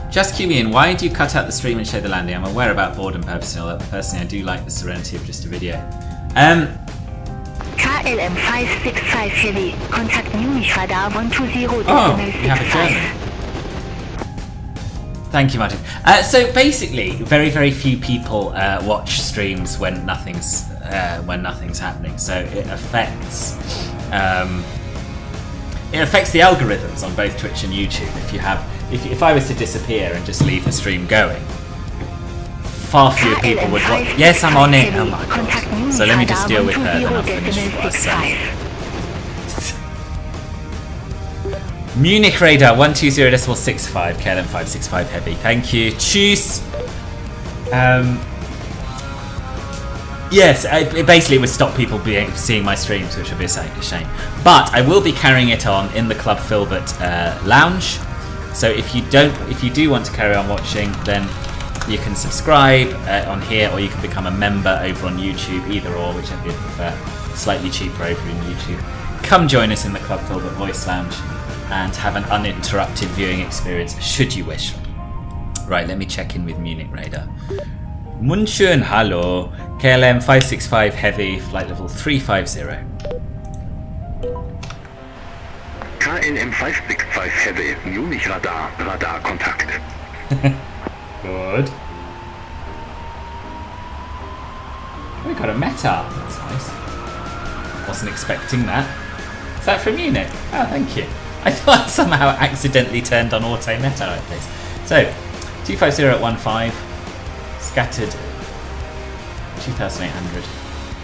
Just cue me in. Why do you cut out the stream and show the landing? I'm aware about boredom purposes, although personally I do like the serenity of just a video. KL565 Heavy, contact Munich radar 120. Oh, you have a German. Thank you, Martin. So basically, very, very few people watch streams when nothing's happening. So it affects the algorithms on both Twitch and YouTube. If I was to disappear and just leave the stream going, far fewer people would watch. Yes, I'm on it. Oh my god. So let me just deal with her, then I'll finish what I was saying. Munich radar 120.65 KL565 heavy. Thank you. Tschüss. Yes, it basically would stop people seeing my streams, which would be a shame. But I will be carrying it on in the Club Filbert lounge. So if you do want to carry on watching, then you can subscribe on here, or you can become a member over on YouTube, either or, whichever you prefer. Slightly cheaper over in YouTube. Come join us in the Club Filbert Voice Lounge and have an uninterrupted viewing experience, should you wish. Right, let me check in with Munich radar. Munchen, hallo. KLM565 heavy, flight level 350. KLM565 heavy, Munich radar contact. Good. We got a meta. That's nice. Wasn't expecting that. Is that from Munich? Oh, thank you. I thought I somehow accidentally turned on auto meta like this. So, 250 at 15, scattered 2,800.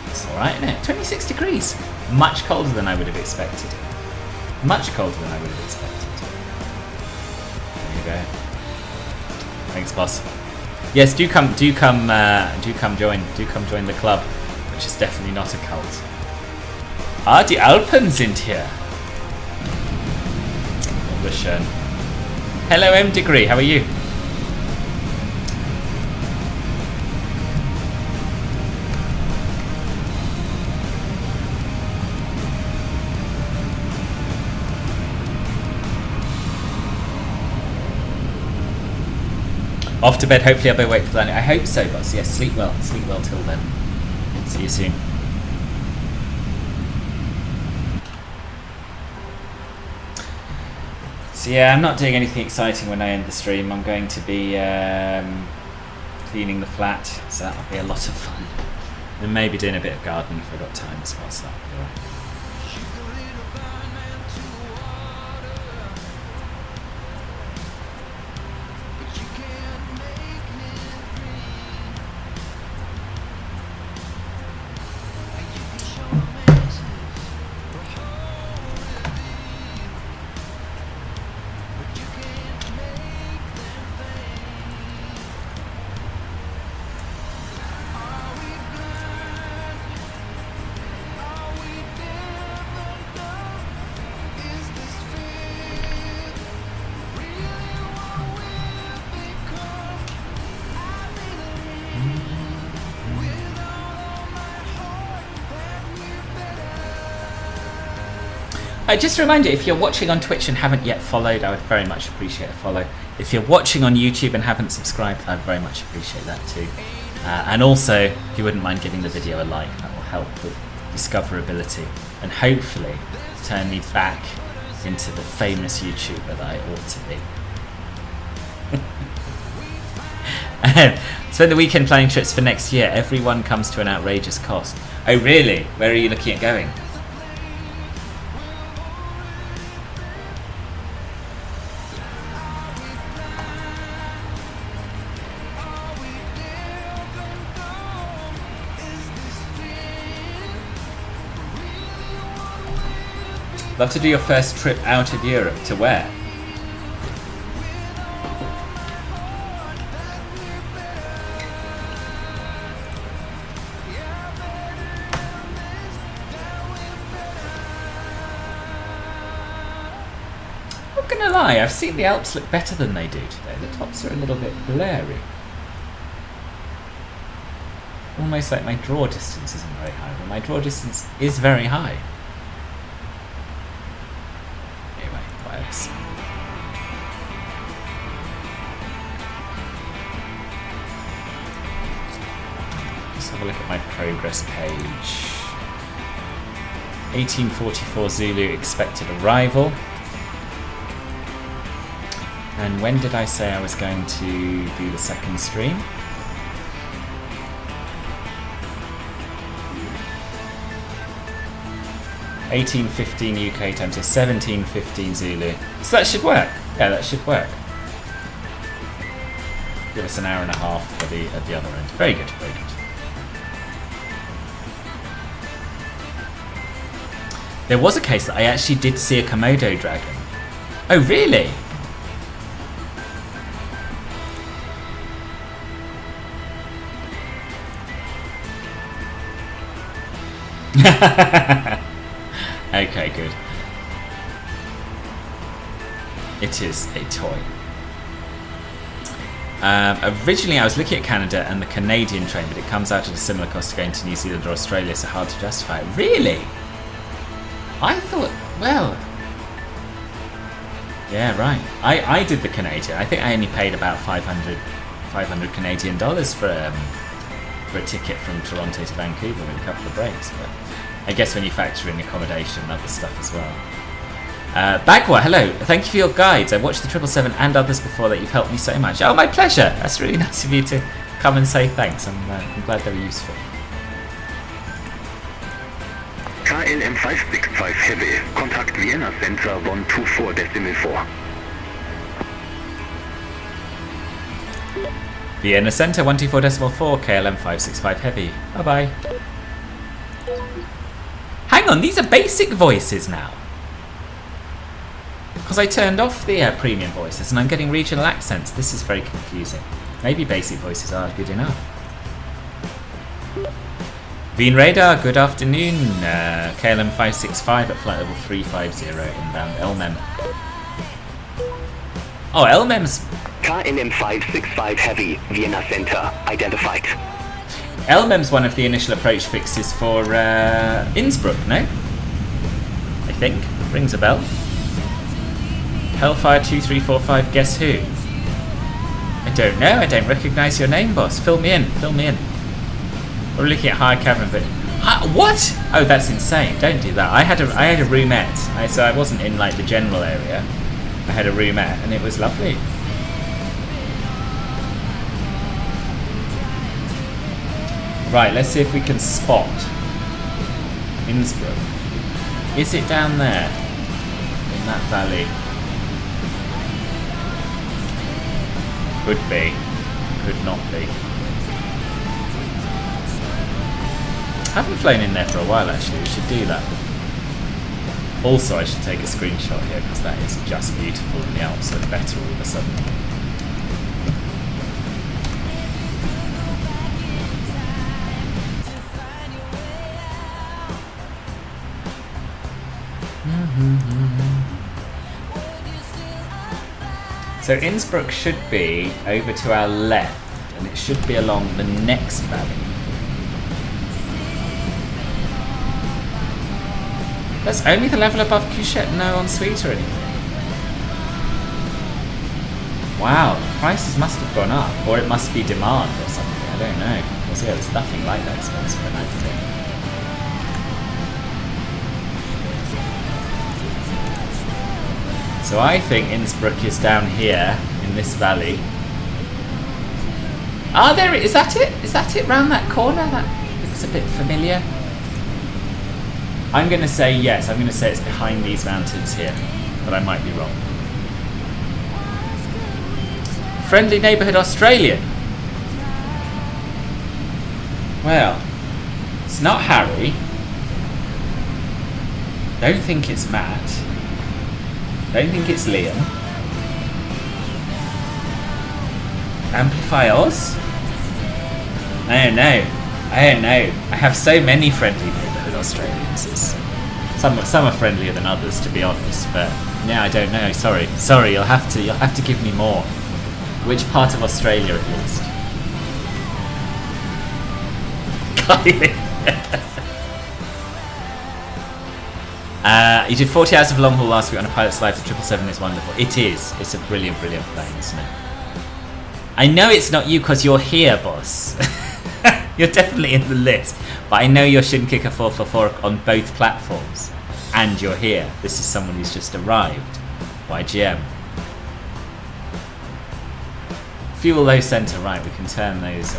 It's alright, isn't it? 26 degrees. Much colder than I would have expected. Much colder than I would have expected. There you go. Thanks, boss. Yes, do come join the club, which is definitely not a cult. Ah, die Alpen sind hier. Wunderschön. Hello, M Degree. How are you? Off to bed. Hopefully I'll be awake for landing. I hope so, boss. Yes, sleep well. Sleep well till then. See you soon. So yeah, I'm not doing anything exciting when I end the stream. I'm going to be cleaning the flat, so that'll be a lot of fun. And maybe doing a bit of gardening if I've got time as well, so that'll be alright. Just a reminder, if you're watching on Twitch and haven't yet followed, I would very much appreciate a follow. If you're watching on YouTube and haven't subscribed, I'd very much appreciate that too. And also, if you wouldn't mind giving the video a like, that will help with discoverability and hopefully turn me back into the famous YouTuber that I ought to be. Spend the weekend planning trips for next year. Everyone comes to an outrageous cost. Oh really? Where are you looking at going? Love to do your first trip out of Europe. To where? Not gonna lie, I've seen the Alps look better than they do today. The tops are a little bit blurry. Almost like my draw distance isn't very high, but my draw distance is very high. Let's have a look at my progress page. 1844 Zulu expected arrival. And when did I say I was going to do the second stream? (18:15 UK time), so 17:15 Zulu. So that should work. Yeah, that should work. Give us an hour and a half for the at the other end. Very good, very good. There was a case that I actually did see a Komodo dragon. Oh, really? Okay, good. It is a toy. Originally I was looking at Canada and the Canadian train, but it comes out at a similar cost to going to New Zealand or Australia, so hard to justify it. Really? I thought, well... Yeah, right. I did the Canadian. I think I only paid about 500 Canadian dollars for a ticket from Toronto to Vancouver with a couple of breaks, but I guess when you factor in accommodation and other stuff as well. Bagwa, hello. Thank you for your guides. I watched the 777 and others before that. You've helped me so much. Oh, my pleasure. That's really nice of you to come and say thanks. I'm glad they were useful. KL565 Heavy. Contact Vienna Center 124.4. Vienna Center 124.4. KL565 Heavy. Bye-bye. Hang on, these are basic voices now. Because I turned off the premium voices and I'm getting regional accents. This is very confusing. Maybe basic voices are good enough. Veen Radar, good afternoon. KLM565 at flight level 350 inbound LMEM. Oh, LMEM's... KLM565 Heavy, Vienna Center, identified. LMEM's one of the initial approach fixes for Innsbruck, no? I think. Rings a bell. Hellfire 2345, guess who? I don't know. I don't recognise your name, boss. Fill me in. Fill me in. We're looking at high cabin, but what? Oh, that's insane. Don't do that. I had a roomette, so I wasn't in like the general area. I had a roomette, and it was lovely. Right, let's see if we can spot Innsbruck. Is it down there in that valley? Could be, could not be. I haven't flown in there for a while actually, we should do that. Also I should take a screenshot here because that is just beautiful and the Alps look better all of a sudden. So Innsbruck should be over to our left, and it should be along the next valley. That's only the level above Cuchet, no ensuite or anything. Wow, prices must have gone up, or it must be demand or something, I don't know. Because yeah, there's nothing like that expensive for an actor. So I think Innsbruck is down here in this valley. Ah, there it is. Is that it? Is that it? Round that corner? That looks a bit familiar. I'm going to say yes. I'm going to say it's behind these mountains here, but I might be wrong. Friendly neighbourhood Australian. Well, it's not Harry. Don't think it's Matt. Don't think it's Liam. Amplify Oz? I don't know. I don't know. I have so many friendly neighbourhood Australians. Some are friendlier than others, to be honest. But yeah, I don't know. Sorry. You'll have to give me more. Which part of Australia at least? Kylie. You did 40 hours of long haul last week on a pilot's life. The 777 is wonderful. It is. It's a brilliant, brilliant plane, isn't it? I know it's not you because you're here, boss. You're definitely in the list. But I know you're Shin Kicker 444 on both platforms. And you're here. This is someone who's just arrived. YGM. Fuel low centre. Right, we can turn those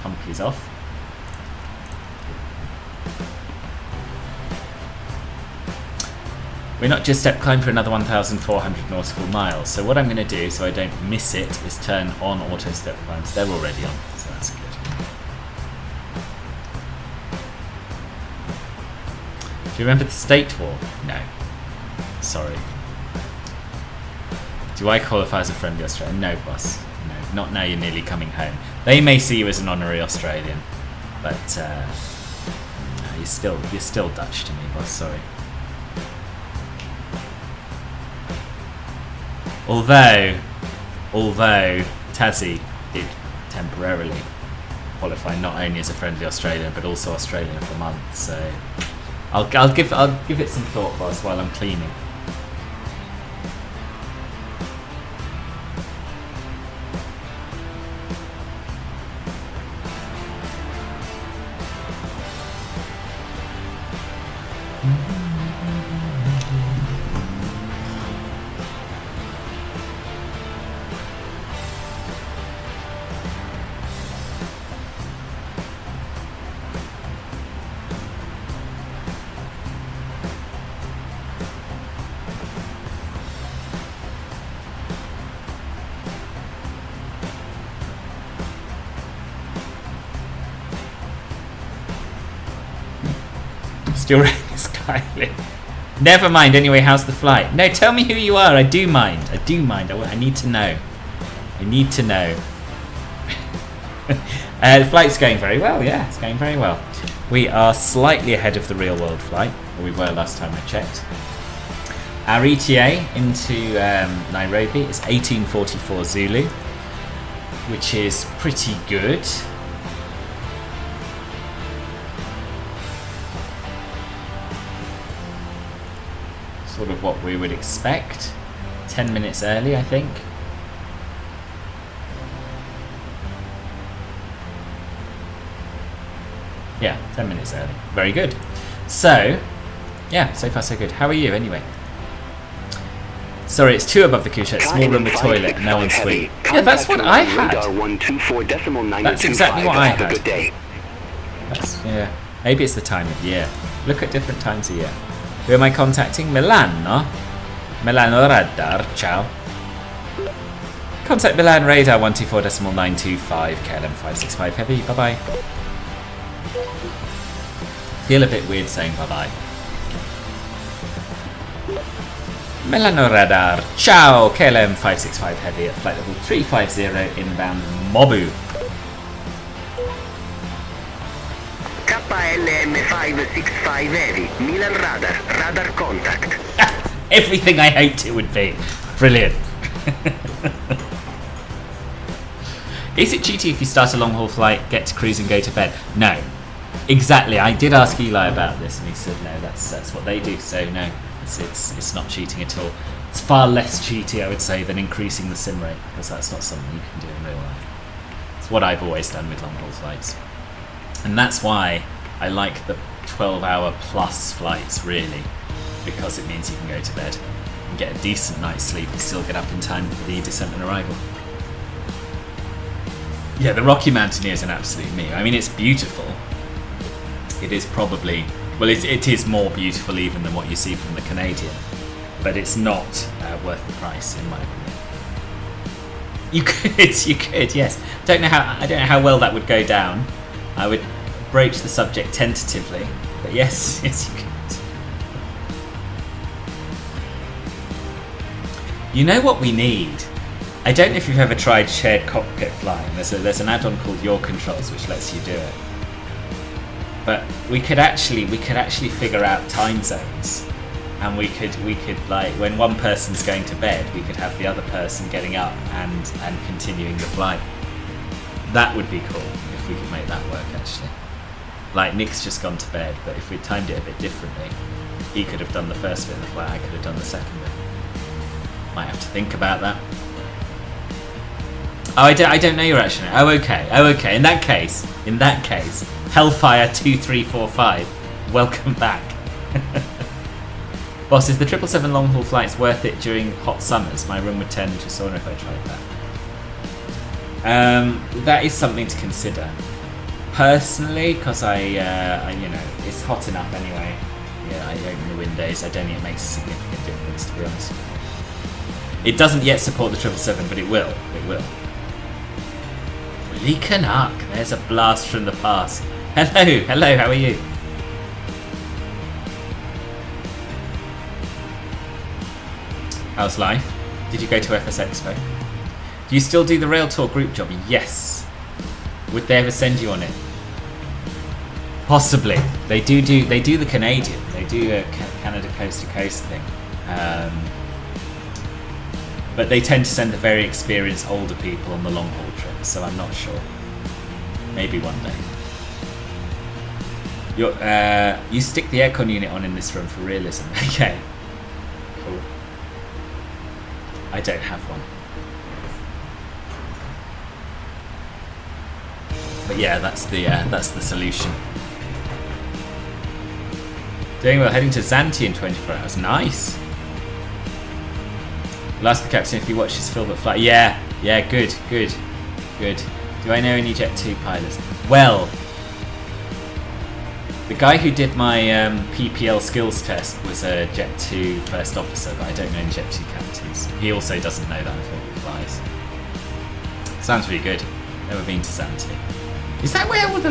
pumpies off. We're not just step climb for another 1,400 nautical miles. So what I'm going to do, so I don't miss it, is turn on auto step climbs. They're already on, so that's good. Do you remember the State War? No. Sorry. Do I qualify as a friendly Australian? No, boss. No, not now you're nearly coming home. They may see you as an honorary Australian, but you're still Dutch to me, boss. Sorry. Although Tassie did temporarily qualify not only as a friendly Australian but also Australian of the month, so I'll give it some thought, boss, while I'm cleaning. Still raining Skyly. Never mind, anyway, how's the flight? No, tell me who you are. I do mind. I need to know. The flight's going very well, yeah, it's going very well. We are slightly ahead of the real world flight, or we were last time I checked. Our ETA into Nairobi is 1844 Zulu, which is pretty good. Sort of what we would expect. 10 minutes early, I think. Yeah, 10 minutes early. Very good. So, yeah, so far so good. How are you anyway? Sorry, it's 2 above the couche, small room with toilet, and no ensuite. Yeah, that's what I had. That's exactly what I had. That's, yeah. Maybe it's the time of year. Look at different times of year. Who am I contacting? Milano. Milano Radar. Ciao. Contact Milan Radar 124.925 KL565 Heavy. Bye bye. Feel a bit weird saying bye bye. Milano Radar. Ciao. KL565 Heavy at flight level 350 inbound Mobu. KL565 Heavy, Milan Radar, radar contact. Everything I hoped it would be. Brilliant. Is it cheaty if you start a long haul flight, get to cruise and go to bed? No. Exactly. I did ask Eli about this and he said no, that's what they do. So no, it's not cheating at all. It's far less cheaty, I would say, than increasing the sim rate, because that's not something you can do in real life. It's what I've always done with long haul flights. And that's why I like the 12-hour plus flights, really, because it means you can go to bed and get a decent night's sleep and still get up in time for the descent and arrival. Yeah, the Rocky Mountaineer is an absolute meme. I mean, it's beautiful. It is probably, well, it is more beautiful even than what you see from the Canadian, but it's not worth the price, in my opinion. You could, yes. I don't know how well that would go down. I would broach the subject tentatively, but yes, you could. You know what we need? I don't know if you've ever tried shared cockpit flying. There's an add-on called Your Controls which lets you do it. But we could actually figure out time zones, and we could like, when one person's going to bed, we could have the other person getting up and continuing the flight. That would be cool if we could make that work, actually. Like, Nick's just gone to bed, but if we timed it a bit differently, he could have done the first bit of the flight, I could have done the second bit. Might have to think about that. Oh, I don't know your action. Oh, okay. In that case, Hellfire 2345, welcome back. Boss, is the 777 long haul flights worth it during hot summers? My room would turn into a sauna if I tried that. That is something to consider. Personally, because I it's hot enough anyway. Yeah, I open the windows. I don't think it makes a significant difference, to be honest. It doesn't yet support the 777, but it will. It will. Willie Canuck, there's a blast from the past. Hello, how are you? How's life? Did you go to FS Expo? Do you still do the Rail Tour group job? Yes. Would they ever send you on it? Possibly. They do the Canadian. They do a Canada coast to coast thing. But they tend to send the very experienced older people on the long haul trips, so I'm not sure. Maybe one day. You stick the aircon unit on in this room for realism. Okay. Cool. I don't have one. But yeah, that's the solution. Doing well, heading to Zante in 24 hours. Nice. I'll ask the captain if he watches film at flight. Yeah, good. Do I know any Jet 2 pilots? Well, the guy who did my PPL skills test was a Jet 2 first officer, but I don't know any Jet 2 captains. He also doesn't know that I'm filming flies. Sounds really good. Never been to Zante. Is that where all the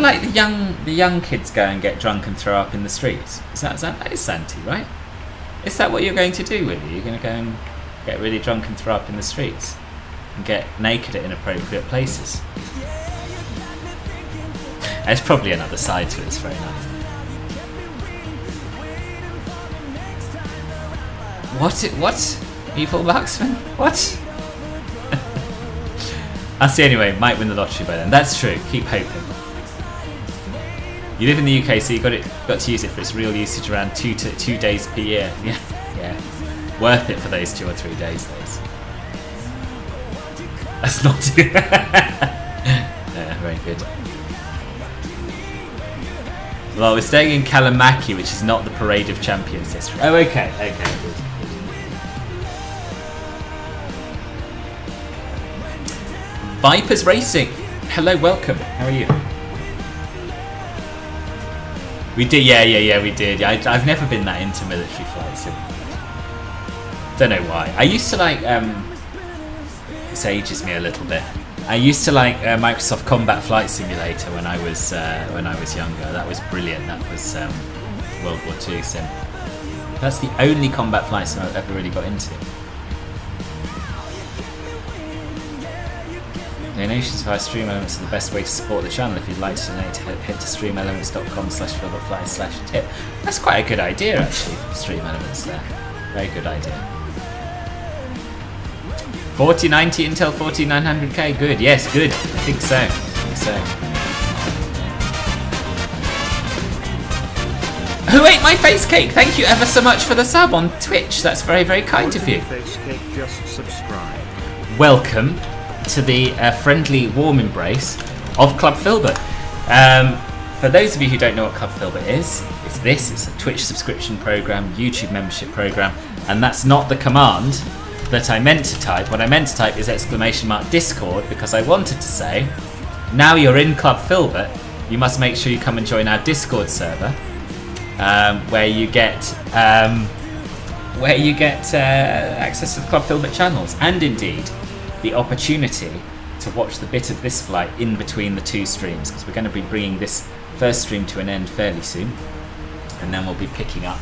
young kids go and get drunk and throw up in the streets? That is Zante, right? Is that what you're going to do with you? You're going to go and get really drunk and throw up in the streets and get naked at inappropriate places? There's probably another side to it. It's very nice. What? Evil marksman? What? I'll see anyway, might win the lottery by then. That's true, keep hoping. You live in the UK, so you got to use it for its real usage around 2 days per year. Yeah. Worth it for those 2 or 3 days, those. That's not too... Yeah, very good. Well, we're staying in Kalamaki, which is not the Parade of Champions district. Oh, okay, okay. Vipers Racing. Hello, welcome. How are you? We did, yeah, we did. I've never been that into military flights. Don't know why. I used to like. This ages me a little bit. I used to like Microsoft Combat Flight Simulator when I was younger. That was brilliant. That was World War II sim. That's the only combat flight sim I've ever really got into. Donations via Stream Elements are the best way to support the channel. If you'd like to donate, head to streamelements.com/fillbutfly/tip. That's quite a good idea actually for Stream Elements there. Very good idea. 4090 Intel 4900K, good, yes, good. I think so. Who ate my face cake? Thank you ever so much for the sub on Twitch. That's very, very kind of you. Face cake, just subscribe. Welcome to the friendly, warm embrace of Club Filbert. For those of you who don't know what Club Filbert is, it's a Twitch subscription program, YouTube membership program, and that's not the command that I meant to type. What I meant to type is !Discord, because I wanted to say, now you're in Club Filbert, you must make sure you come and join our Discord server, where you get access to the Club Filbert channels, and indeed the opportunity to watch the bit of this flight in between the two streams, because we're going to be bringing this first stream to an end fairly soon, and then we'll be picking up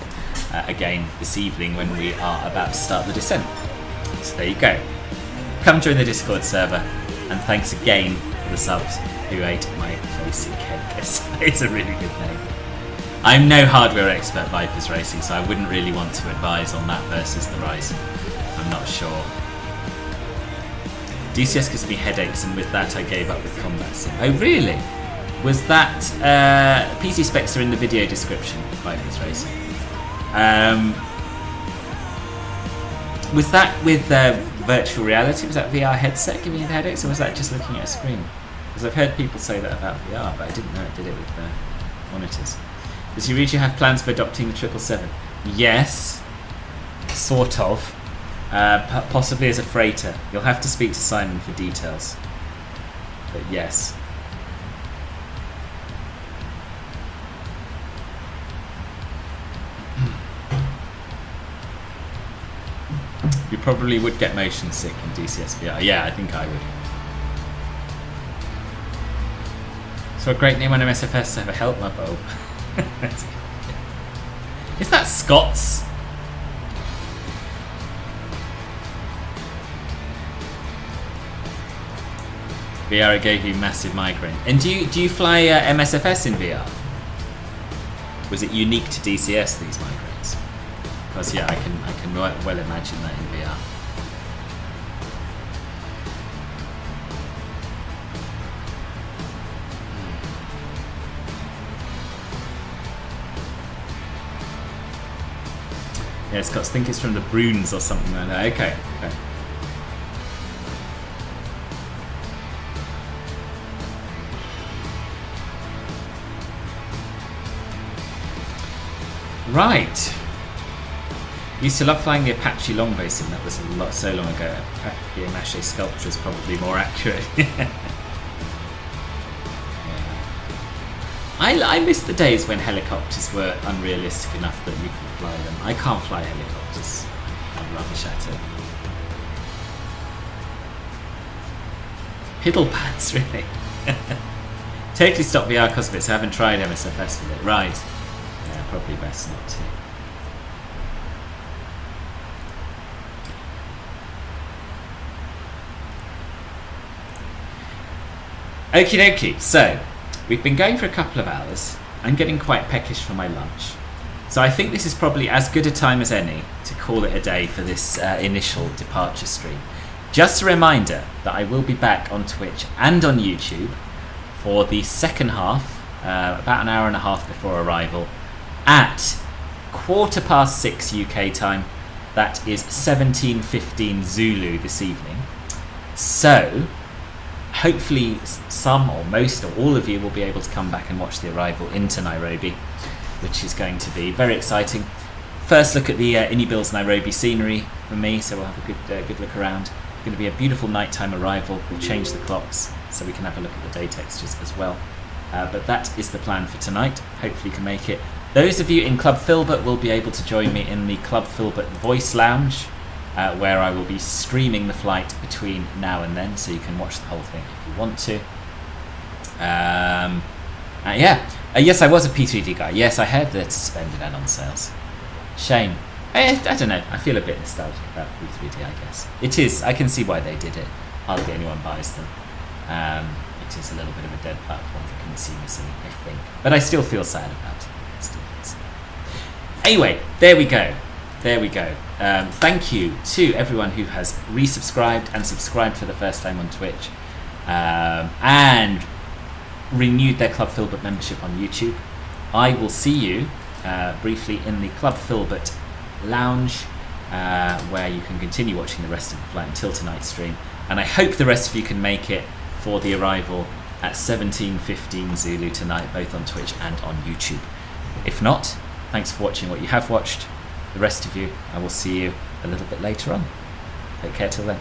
again this evening when we are about to start the descent. So there you go. Come join the Discord server, and thanks again for the subs who ate my facey cake. It's a really good name. I'm no hardware expert, Vipers Racing, so I wouldn't really want to advise on that versus the Ryzen. I'm not sure. DCS gives me headaches, and with that I gave up with Combat Sim. Oh really? Was that PC specs are in the video description, Vipers Racing. Was that with virtual reality? Was that VR headset giving you the headaches, or was that just looking at a screen? Because I've heard people say that about VR, but I didn't know it did it with monitors. Does Eureka have plans for adopting the 777? Yes, sort of. Possibly as a freighter. You'll have to speak to Simon for details. But yes. You probably would get motion sick in DCS VR. Yeah, I think I would. So a great name on MSFS to have a help my bow. Is that Scots? VR gave you massive migraine. And do you fly MSFS in VR? Was it unique to DCS, these migraines? Because yeah, I can well imagine that in VR. Yeah, Scots think it's from the Bruins or something like that. Okay. Right. Used to love flying the Apache long base, and that was so long ago. The Apache sculpture is probably more accurate. Yeah. I miss the days when helicopters were unrealistic enough that you could fly them. I can't fly helicopters. I'm rubbish at it. Piddle pads, really. Totally stopped VR because of it, so I haven't tried MSFS with it. Right. Yeah, probably best not to. Okie dokie, so we've been going for a couple of hours. I'm getting quite peckish for my lunch. So I think this is probably as good a time as any to call it a day for this initial departure stream. Just a reminder that I will be back on Twitch and on YouTube for the second half, about an hour and a half before arrival, at 6:15 UK time. That is 17:15 Zulu this evening. So hopefully some or most or all of you will be able to come back and watch the arrival into Nairobi, which is going to be very exciting. First look at the Innibil's Nairobi scenery from me, so we'll have a good look around. It's going to be a beautiful nighttime arrival. We'll change the clocks so we can have a look at the day textures as well. But that is the plan for tonight. Hopefully you can make it. Those of you in Club Filbert will be able to join me in the Club Filbert Voice Lounge, where I will be streaming the flight between now and then, so you can watch the whole thing if you want to. Yes, I was a P3D guy. Yes, I heard they're suspended and on sales. Shame. I don't know. I feel a bit nostalgic about P3D, I guess. It is. I can see why they did it. Hardly anyone buys them. It is a little bit of a dead platform for consumers, I think. But I still feel sad about it. Anyway, there we go. Thank you to everyone who has resubscribed and subscribed for the first time on Twitch, and renewed their Club Filbert membership on YouTube. I will see you briefly in the Club Filbert Lounge, where you can continue watching the rest of the flight until tonight's stream. And I hope the rest of you can make it for the arrival at 17:15 Zulu tonight, both on Twitch and on YouTube. If not, thanks for watching what you have watched. The rest of you, I will see you a little bit later on. Take care till then.